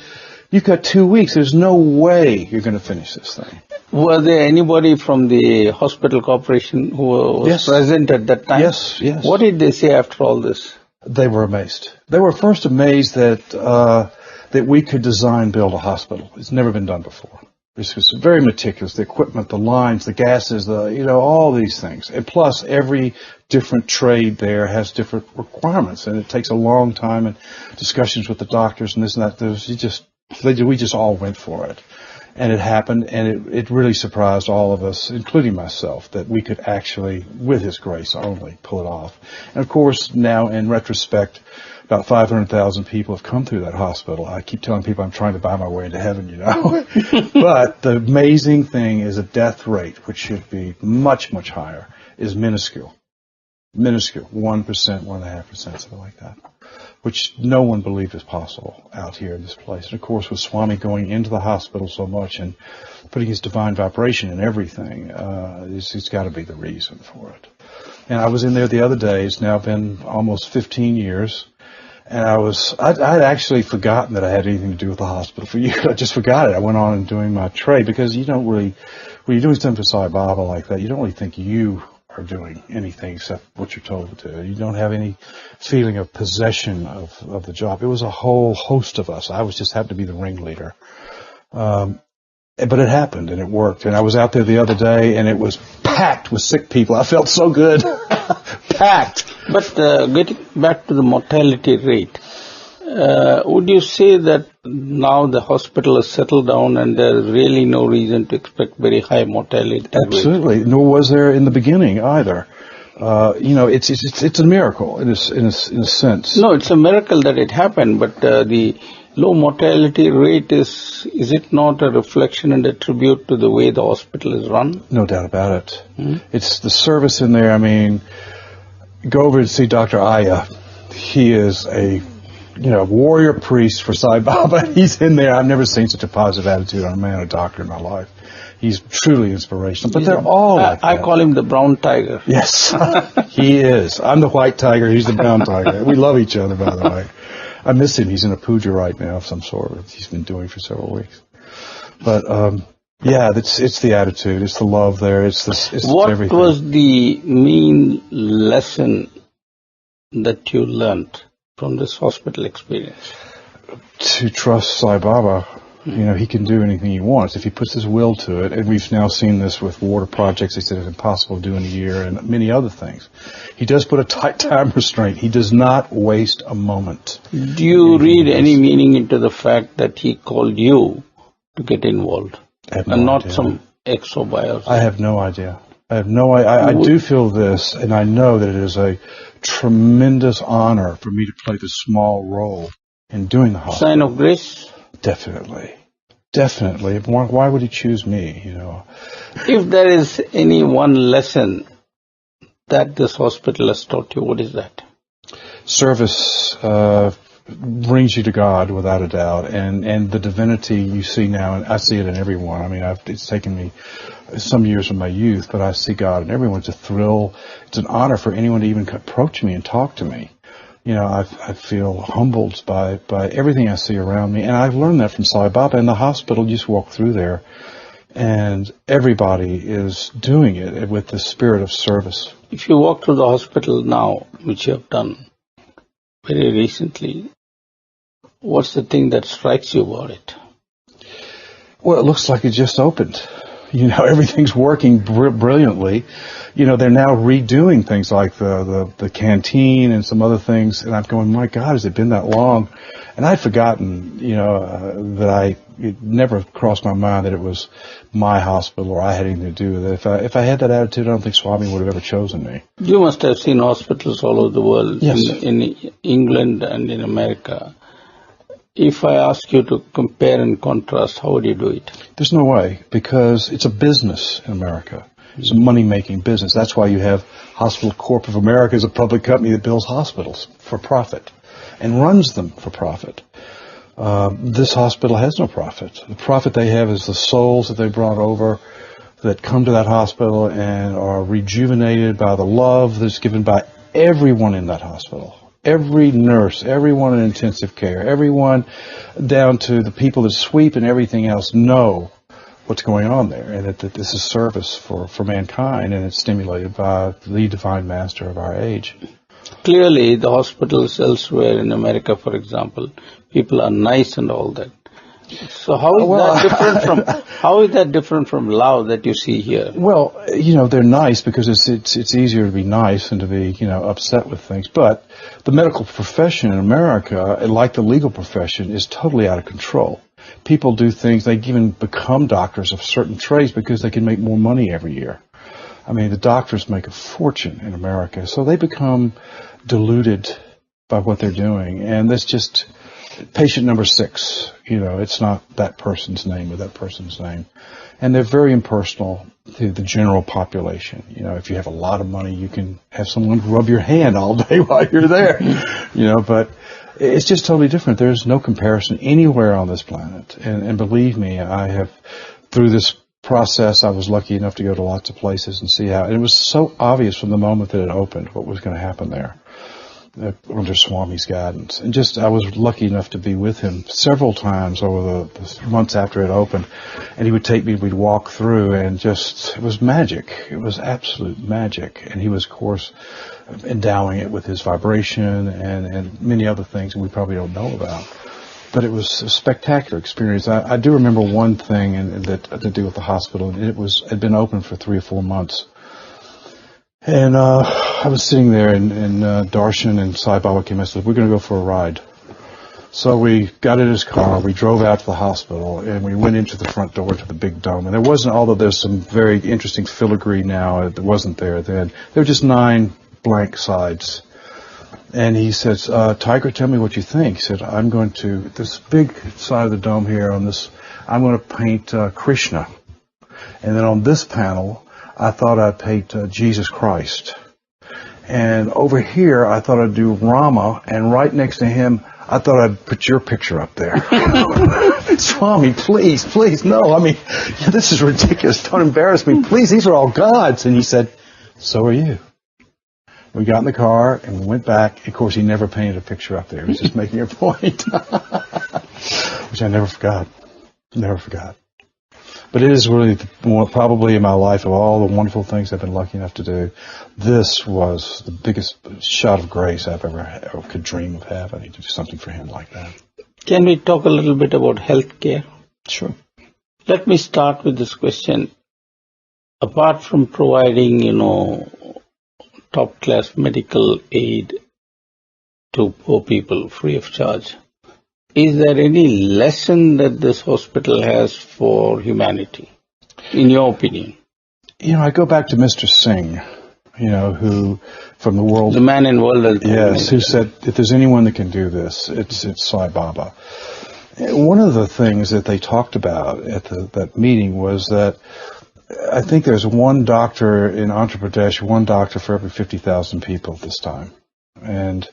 "You've got 2 weeks. There's no way you're going to finish this thing." Were there anybody from the hospital corporation who was present at that time? Yes, yes. What did they say after all this? They were amazed. They were first amazed that we could design, build a hospital. It's never been done before. This was very meticulous. The equipment, the lines, the gases, all these things. And plus, every different trade there has different requirements, and it takes a long time and discussions with the doctors and this and that. We just all went for it. And it happened, and it really surprised all of us, including myself, that we could actually, with His grace only, pull it off. And of course, now in retrospect, about 500,000 people have come through that hospital. I keep telling people I'm trying to buy my way into heaven, But the amazing thing is a death rate, which should be much, much higher, is minuscule. Minuscule. 1%, 1.5%, something like that, which no one believed was possible out here in this place. And of course, with Swami going into the hospital so much and putting his divine vibration in everything, it's got to be the reason for it. And I was in there the other day. It's now been almost 15 years. And I'd actually forgotten that I had anything to do with the hospital for years. I just forgot it. I went on and doing my trade, because you don't really, when you're doing something for Sai Baba like that, you don't really think you are doing anything except what you're told to do. You don't have any feeling of possession of the job. It was a whole host of us. I was just happened to be the ringleader. But it happened, and it worked. And I was out there the other day, and it was packed with sick people. I felt so good. Packed. But getting back to the mortality rate, would you say that now the hospital has settled down and there is really no reason to expect very high mortality rate? Absolutely. Nor was there in the beginning either. It's a miracle in a sense. No, it's a miracle that it happened, but the low mortality rate is it not a reflection and a tribute to the way the hospital is run? No doubt about it. It's the service in there. I mean, go over and see Dr. Aya. He is a warrior priest for Sai Baba. He's in there. I've never seen such a positive attitude on a man, a doctor in my life. He's truly inspirational. But they're all like that. I call him the brown tiger. Yes, he is. I'm the white tiger. He's the brown tiger. We love each other, by the way. I miss him. He's in a puja right now of some sort that he's been doing for several weeks. But, it's the attitude. It's the love there. It's everything. What was the main lesson that you learned from this hospital experience? To trust Sai Baba. He can do anything he wants if he puts his will to it. And we've now seen this with water projects. He said it's impossible to do in a year, and many other things. He does put a tight time restraint. He does not waste a moment. Do you read any meaning into the fact that he called you to get involved? I have no and not idea. some exobiology? I have no idea. I do feel this, and I know that it is a tremendous honor for me to play this small role in doing the hospital. Sign of grace? Definitely. Definitely. Why would he choose me, you know? If there is any one lesson that this hospital has taught you, what is that? Service brings you to God without a doubt, and the divinity you see now, and I see it in everyone. I mean, it's taken me some years of my youth, but I see God in everyone. It's a thrill. It's an honor for anyone to even approach me and talk to me. You know, I feel humbled by everything I see around me, and I've learned that from Sai Baba. In the hospital, you just walk through there, and everybody is doing it with the spirit of service. If you walk through the hospital now, which you have done very recently, what's the thing that strikes you about it? Well, it looks like it just opened. You know, everything's working brilliantly. You know, they're now redoing things like the canteen and some other things, and I'm going, my God, has it been that long? And I'd forgotten, you know, it never crossed my mind that it was my hospital or I had anything to do with it. If I had that attitude, I don't think Swami would have ever chosen me. You must have seen hospitals all over the world, yes, in England and in America. If I ask you to compare and contrast, how would you do it? There's no way, because it's a business in America. It's a money-making business. That's why you have Hospital Corp of America as a public company that builds hospitals for profit and runs them for profit. This hospital has no profit. The profit they have is the souls that they brought over that come to that hospital and are rejuvenated by the love that's given by everyone in that hospital. Every nurse, everyone in intensive care, everyone down to the people that sweep and everything else know what's going on there, and that this is service for mankind, and it's stimulated by the divine master of our age. Clearly, the hospitals elsewhere in America, for example, people are nice and all that. So how is that different from love that you see here? Well, you know, they're nice because it's easier to be nice than to be, you know, upset with things. But the medical profession in America, like the legal profession, is totally out of control. People do things, they even become doctors of certain trades because they can make more money every year. I mean, the doctors make a fortune in America, so they become deluded by what they're doing. And that's just patient number 6. You know, it's not that person's name or that person's name. And they're very impersonal to the general population. You know, if you have a lot of money, you can have someone rub your hand all day while you're there. You know, but it's just totally different. There's no comparison anywhere on this planet. And believe me, I have, through this process, I was lucky enough to go to lots of places and see how, and it was so obvious from the moment that it opened what was going to happen there. Under Swami's guidance. And just, I was lucky enough to be with him several times over the months after it opened. And he would take me, we'd walk through, and just, it was magic. It was absolute magic. And he was, of course, endowing it with his vibration and many other things that we probably don't know about. But it was a spectacular experience. I do remember one thing that had to do with the hospital, and it had been open for 3 or 4 months. And I was sitting there, and Darshan and Sai Baba came and said, we're going to go for a ride. So we got in his car, we drove out to the hospital, and we went into the front door to the big dome. And there wasn't, although there's some very interesting filigree now that wasn't there then, there were just 9 blank sides. And he says, Tigrett, tell me what you think. He said, I'm going to, this big side of the dome here on this, I'm going to paint Krishna. And then on this panel, I thought I'd paint Jesus Christ. And over here, I thought I'd do Rama, and right next to him, I thought I'd put your picture up there. Swami, please, no, I mean, this is ridiculous. Don't embarrass me. Please, these are all gods. And he said, so are you. We got in the car, and we went back. Of course, he never painted a picture up there. He was just making a point, which I never forgot. Never forgot. But it is really, probably in my life, of all the wonderful things I've been lucky enough to do, this was the biggest shot of grace I've ever had, or could dream of having, to do something for him like that. Can we talk a little bit about healthcare? Sure. Let me start with this question. Apart from providing, top-class medical aid to poor people free of charge, Is there any lesson that this hospital has for humanity, in your opinion? I go back to Mr. Singh, who, from the world... The man in World Health Organization. Yes, who said, if there's anyone that can do this, it's Sai Baba. One of the things that they talked about at that meeting was that I think there's one doctor in Andhra Pradesh, one doctor for every 50,000 people at this time. And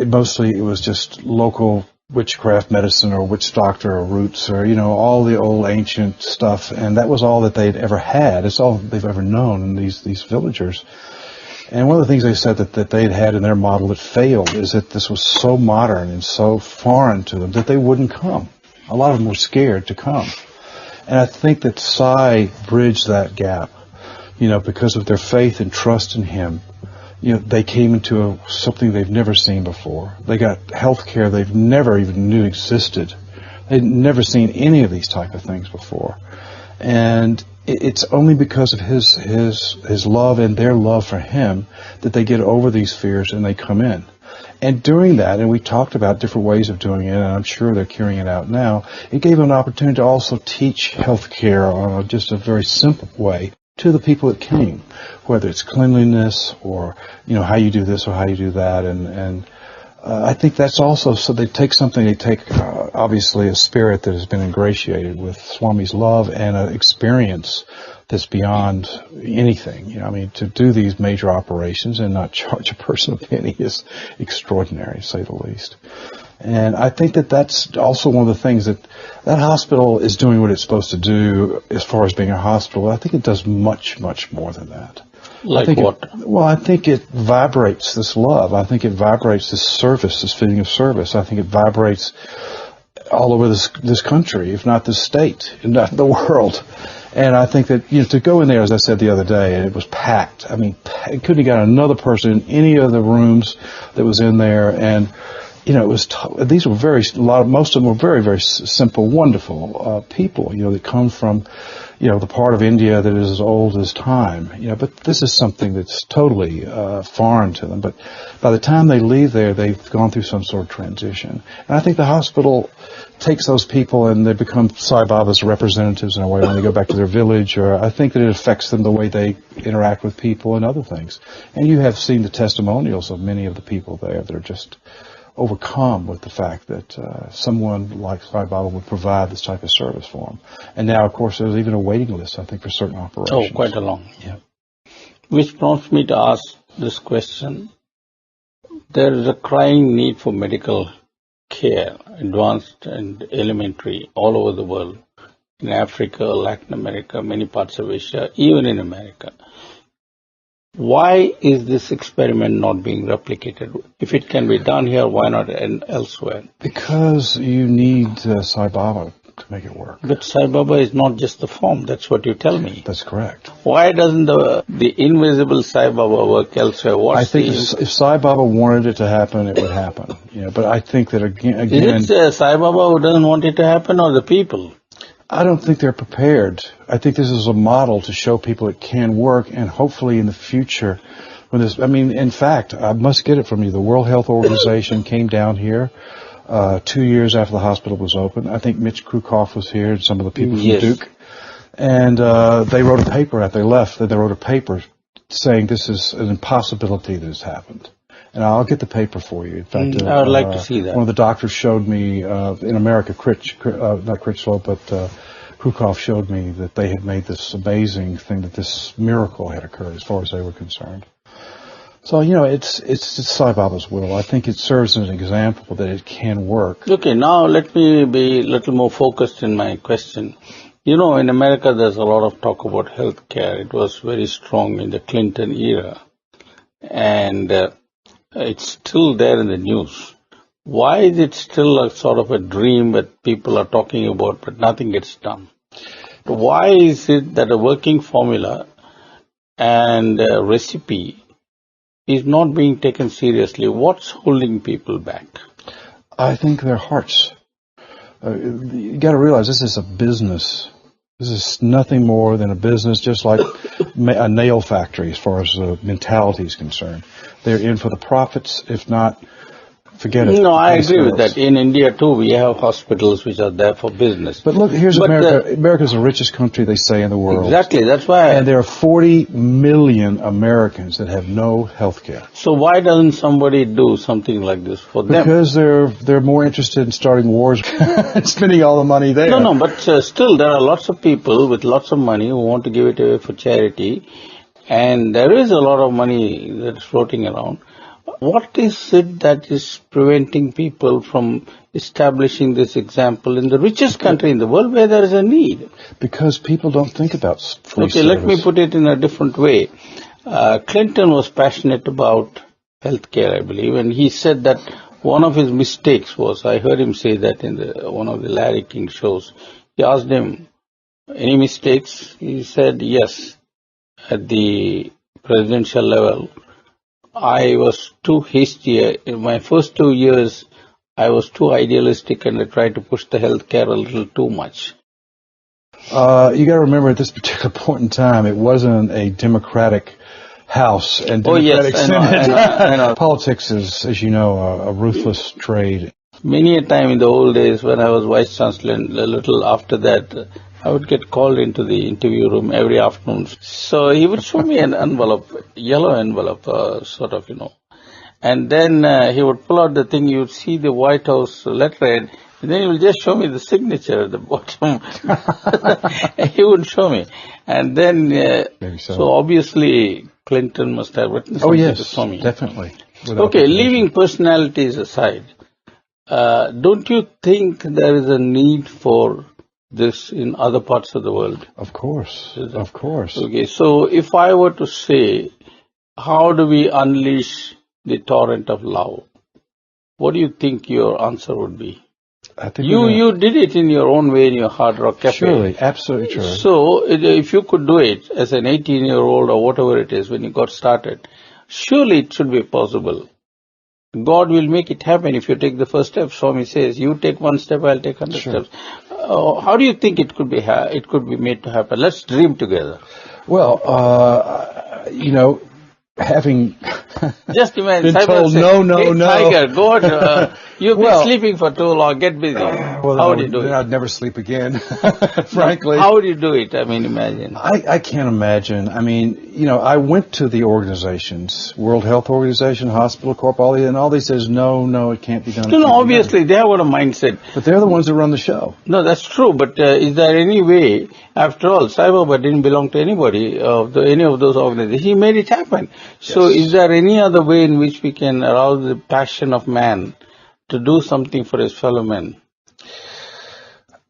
mostly it was just local witchcraft medicine or witch doctor or roots or, all the old ancient stuff. And that was all that they'd ever had. It's all they've ever known in these villagers. And one of the things they said that they'd had in their model that failed is that this was so modern and so foreign to them that they wouldn't come. A lot of them were scared to come. And I think that Sai bridged that gap, because of their faith and trust in him. They came into something they've never seen before. They got health care they've never even knew existed. They'd never seen any of these type of things before. And it's only because of his love and their love for him that they get over these fears and they come in. And during that, and we talked about different ways of doing it, and I'm sure they're carrying it out now, it gave them an opportunity to also teach health care on just a very simple way to the people that came, whether it's cleanliness or, how you do this or how you do that. And I think that's also, so they take obviously a spirit that has been ingratiated with Swami's love and an experience that's beyond anything. To do these major operations and not charge a person a penny is extraordinary, to say the least. And I think that's also one of the things that hospital is doing what it's supposed to do as far as being a hospital. I think it does much, much more than that. Like what? I think it vibrates this love. I think it vibrates this service, this feeling of service. I think it vibrates all over this country, if not this state, if not the world. And I think that, to go in there, as I said the other day, and it was packed. I mean, it couldn't have got another person in any of the rooms that was in there. And, it was, most of them were very, very simple, wonderful people, that come from, the part of India that is as old as time. But this is something that's totally foreign to them. But by the time they leave there, they've gone through some sort of transition. And I think the hospital takes those people and they become Sai Baba's representatives in a way when they go back to their village, or I think that it affects them the way they interact with people and other things. And you have seen the testimonials of many of the people there that are just overcome with the fact that someone like Sai Baba would provide this type of service for them. And now, of course, there's even a waiting list, I think, for certain operations. Oh, quite a long. Yeah. Which prompts me to ask this question. There is a crying need for medical care, advanced and elementary, all over the world. In Africa, Latin America, many parts of Asia, even in America. Why is this experiment not being replicated? If it can be done here, why not elsewhere? Because you need Sai Baba to make it work. But Sai Baba is not just the form, that's what you tell me. That's correct. Why doesn't the invisible Sai Baba work elsewhere? I think if Sai Baba wanted it to happen, it would happen. But I think that again... Is it Sai Baba who doesn't want it to happen, or the people? I don't think they're prepared. I think this is a model to show people it can work, and hopefully in the future, in fact, I must get it from you. The World Health Organization came down here 2 years after the hospital was open. I think Mitch Krukov was here and some of the people from Duke. And they wrote a paper after they left. They wrote a paper saying this is an impossibility that has happened. And I'll get the paper for you. In fact, I would like to see that. One of the doctors showed me in America, not Critchlow, but Krukov showed me that they had made this amazing thing, that this miracle had occurred as far as they were concerned. So, it's Sai Baba's will. I think it serves as an example that it can work. Okay, now let me be a little more focused in my question. In America, there's a lot of talk about health care. It was very strong in the Clinton era. And it's still there in the news. Why is it still a sort of a dream that people are talking about, but nothing gets done? Why is it that a working formula and a recipe is not being taken seriously? What's holding people back? I think their hearts. You got to realize this is a business. This is nothing more than a business, just like a nail factory as far as the mentality is concerned. They're in for the profits, if not Forget it. No, I agree with that. In India too, we have hospitals which are there for business. But look, here's America. America's the richest country, they say, in the world. Exactly, that's why. And there are 40 million Americans that have no health care. So why doesn't somebody do something like this for them? Because they're more interested in starting wars and spending all the money there. No, but still there are lots of people with lots of money who want to give it away for charity, and there is a lot of money that's floating around. What is it that is preventing people from establishing this example in the richest country in the world where there is a need? Because people don't think about free Okay, service. let me put it in a different way. Clinton was passionate about healthcare, I believe, and he said that one of his mistakes was, I heard him say that in one of the Larry King shows. He asked him, any mistakes? He said, yes, at the presidential level. I was too hasty. In my first 2 years, I was too idealistic and I tried to push the healthcare a little too much. You got to remember at this particular point in time, it wasn't a democratic House and Democratic Senate. I know. Politics is, as you know, a ruthless trade. Many a time in the old days when I was Vice Chancellor, and a little after that, I would get called into the interview room every afternoon. So he would show me an envelope, yellow envelope, and then he would pull out the thing, you would see the White House letterhead, and then he will just show me the signature at the bottom. He wouldn't show me. And then, so obviously Clinton must have written something to show me. Definitely. Okay, leaving personalities aside, don't you think there is a need for this in other parts of the world? Of course. Of course. Okay, so if I were to say, how do we unleash the torrent of love? What do you think your answer would be? I think you did it in your own way in your Hard Rock Cafe. Surely, absolutely true. So if you could do it as an 18-year-old or whatever it is when you got started, surely it should be possible. God will make it happen if you take the first step. Swami says, you take one step, I'll take 100 steps. How do you think it could be made to happen? Let's dream together. Well, having just imagine, been told no. Tiger, go on. You've been sleeping for too long. Get busy. How would you do it? I'd never sleep again, frankly. How would you do it? I mean, imagine. I can't imagine. I mean, I went to the organizations, World Health Organization, Hospital Corp, and all these says, no, it can't be done. No, obviously, they have got a mindset. But they're the ones that run the show. No, that's true. But is there any way, after all, Sai Baba didn't belong to anybody, any of those organizations. He made it happen. So is there any other way in which we can arouse the passion of man to do something for his fellow men?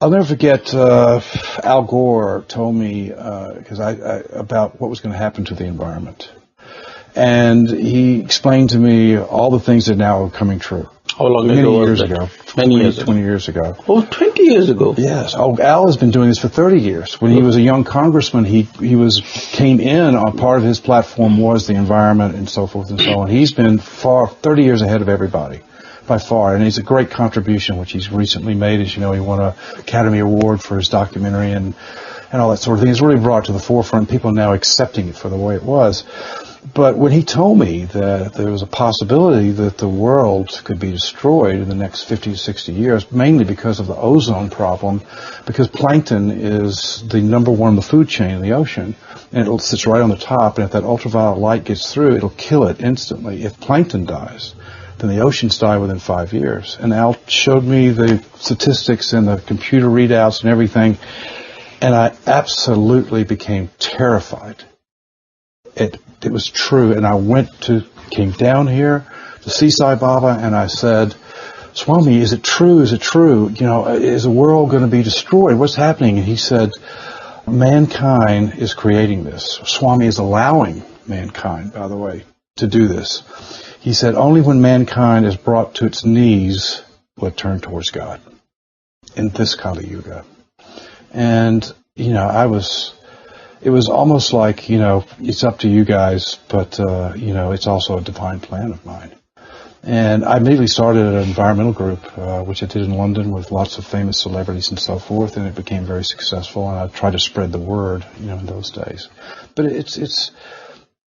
I'll never forget Al Gore told me about what was going to happen to the environment. And he explained to me all the things that now are coming true. How long ago was that? Many years ago. 20 years ago. Oh, 20 years ago? Yes. Oh, Al has been doing this for 30 years. When he was a young congressman, he came in on part of his platform was the environment and so forth and so on. He's been 30 years ahead of everybody, by far. And it's a great contribution, which he's recently made. As you know, he won an Academy Award for his documentary and all that sort of thing. It's really brought to the forefront. People are now accepting it for the way it was. But when he told me that there was a possibility that the world could be destroyed in the next 50 to 60 years, mainly because of the ozone problem, because plankton is the number one in the food chain in the ocean, and it sits right on the top, and if that ultraviolet light gets through, it'll kill it instantly. If plankton dies, then the oceans die within 5 years. And Al showed me the statistics and the computer readouts and everything, and I absolutely became terrified. It was true, and I came down here to see Sai Baba, and I said, Swami, is it true? Is it true? Is the world going to be destroyed? What's happening? And he said, mankind is creating this. Swami is allowing mankind, by the way, to do this. He said, only when mankind is brought to its knees will it turn towards God in this Kali Yuga. And, it was almost like, it's up to you guys, but, it's also a divine plan of mine. And I immediately started an environmental group, which I did in London with lots of famous celebrities and so forth, and it became very successful, and I tried to spread the word, in those days. But it's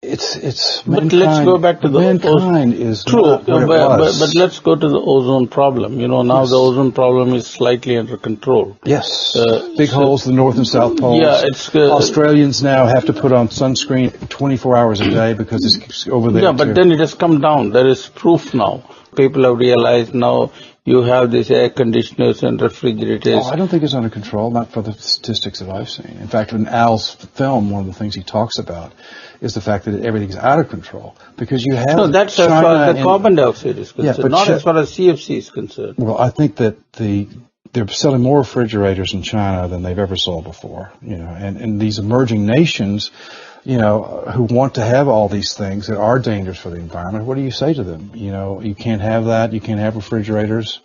It's But mankind, let's go back to the mankind is true, not what it was. but let's go to the ozone problem. Now the ozone problem is slightly under control. Yes, big holes, the North and South poles. Yeah, it's Australians now have to put on sunscreen 24 hours a day because it's over there. Yeah, but then it has come down. There is proof now. People have realized now you have these air conditioners and refrigerators. I don't think it's under control, not for the statistics that I've seen. In fact, in Al's film, one of the things he talks about is the fact that everything's out of control because you have. No, that's as far as the carbon dioxide is concerned, not as far as CFC is concerned. Well, I think that they're selling more refrigerators in China than they've ever sold before. And these emerging nations, who want to have all these things that are dangerous for the environment, what do you say to them? You can't have that. You can't have refrigerators.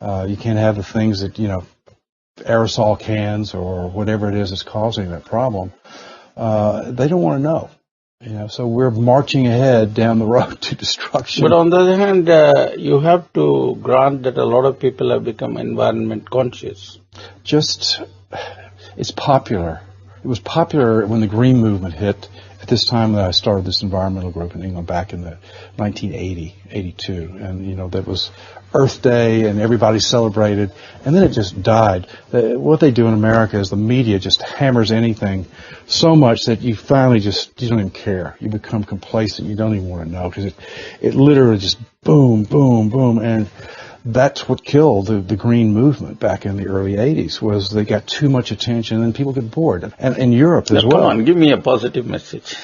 You can't have the things that, aerosol cans or whatever it is that's causing that problem. They don't want to know. So we're marching ahead down the road to destruction. But on the other hand, you have to grant that a lot of people have become environment conscious. It's popular. It was popular when the Green Movement hit. At this time that I started this environmental group in England back in the 1980, 82. And, that was Earth Day and everybody celebrated. And then it just died. What they do in America is the media just hammers anything so much that you finally you don't even care. You become complacent. You don't even want to know because it literally just boom, boom, boom. And that's what killed the Green Movement back in the early 80s, was they got too much attention and then people get bored. And in Europe as well. Come on, give me a positive message.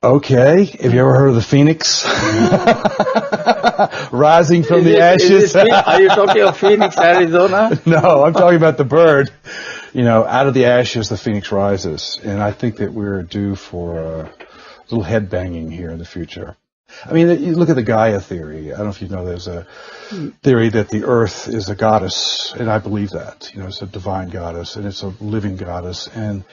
Okay. Have you ever heard of the phoenix? Rising from the ashes? Are you talking of Phoenix, Arizona? No, I'm talking about the bird. Out of the ashes, the phoenix rises. And I think that we're due for a little head banging here in the future. I mean, you look at the Gaia theory. I don't know if you know there's a theory that the earth is a goddess, and I believe that. It's a divine goddess, and it's a living goddess. And,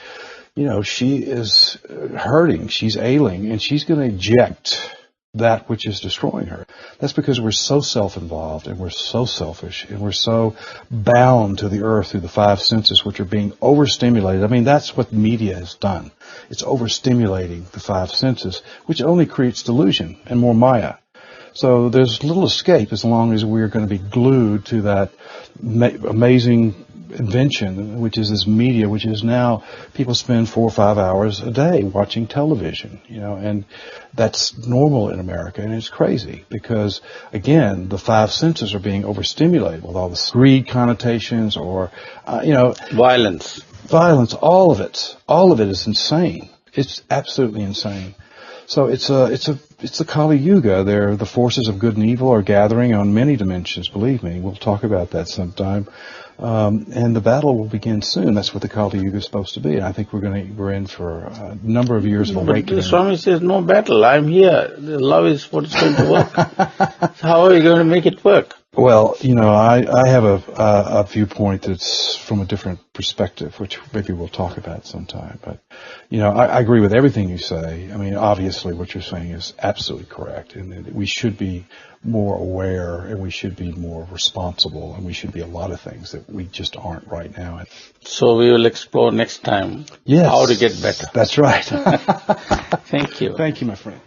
she is hurting, she's ailing, and she's going to eject that which is destroying her. That's because we're so self-involved, and we're so selfish, and we're so bound to the earth through the five senses, which are being overstimulated. I mean, that's what media has done. It's overstimulating the five senses, which only creates delusion and more Maya. So there's little escape as long as we're going to be glued to that amazing invention, which is this media, which is now people spend 4 or 5 hours a day watching television, and that's normal in America, and it's crazy because, again, the five senses are being overstimulated with all the greed connotations or, Violence, all of it is insane. It's absolutely insane. So it's the Kali Yuga. The forces of good and evil are gathering on many dimensions. Believe me, we'll talk about that sometime. And the battle will begin soon. That's what the Kali Yuga is supposed to be. And I think we're in for a number of years of awakening. But Swami says no battle. I'm here. The love is what is going to work. So how are you going to make it work? Well, I have a viewpoint that's from a different perspective, which maybe we'll talk about sometime. But, I agree with everything you say. I mean, obviously what you're saying is absolutely correct. And we should be more aware, and we should be more responsible, and we should be a lot of things that we just aren't right now. So we will explore next time how to get better. That's right. Thank you. Thank you, my friend.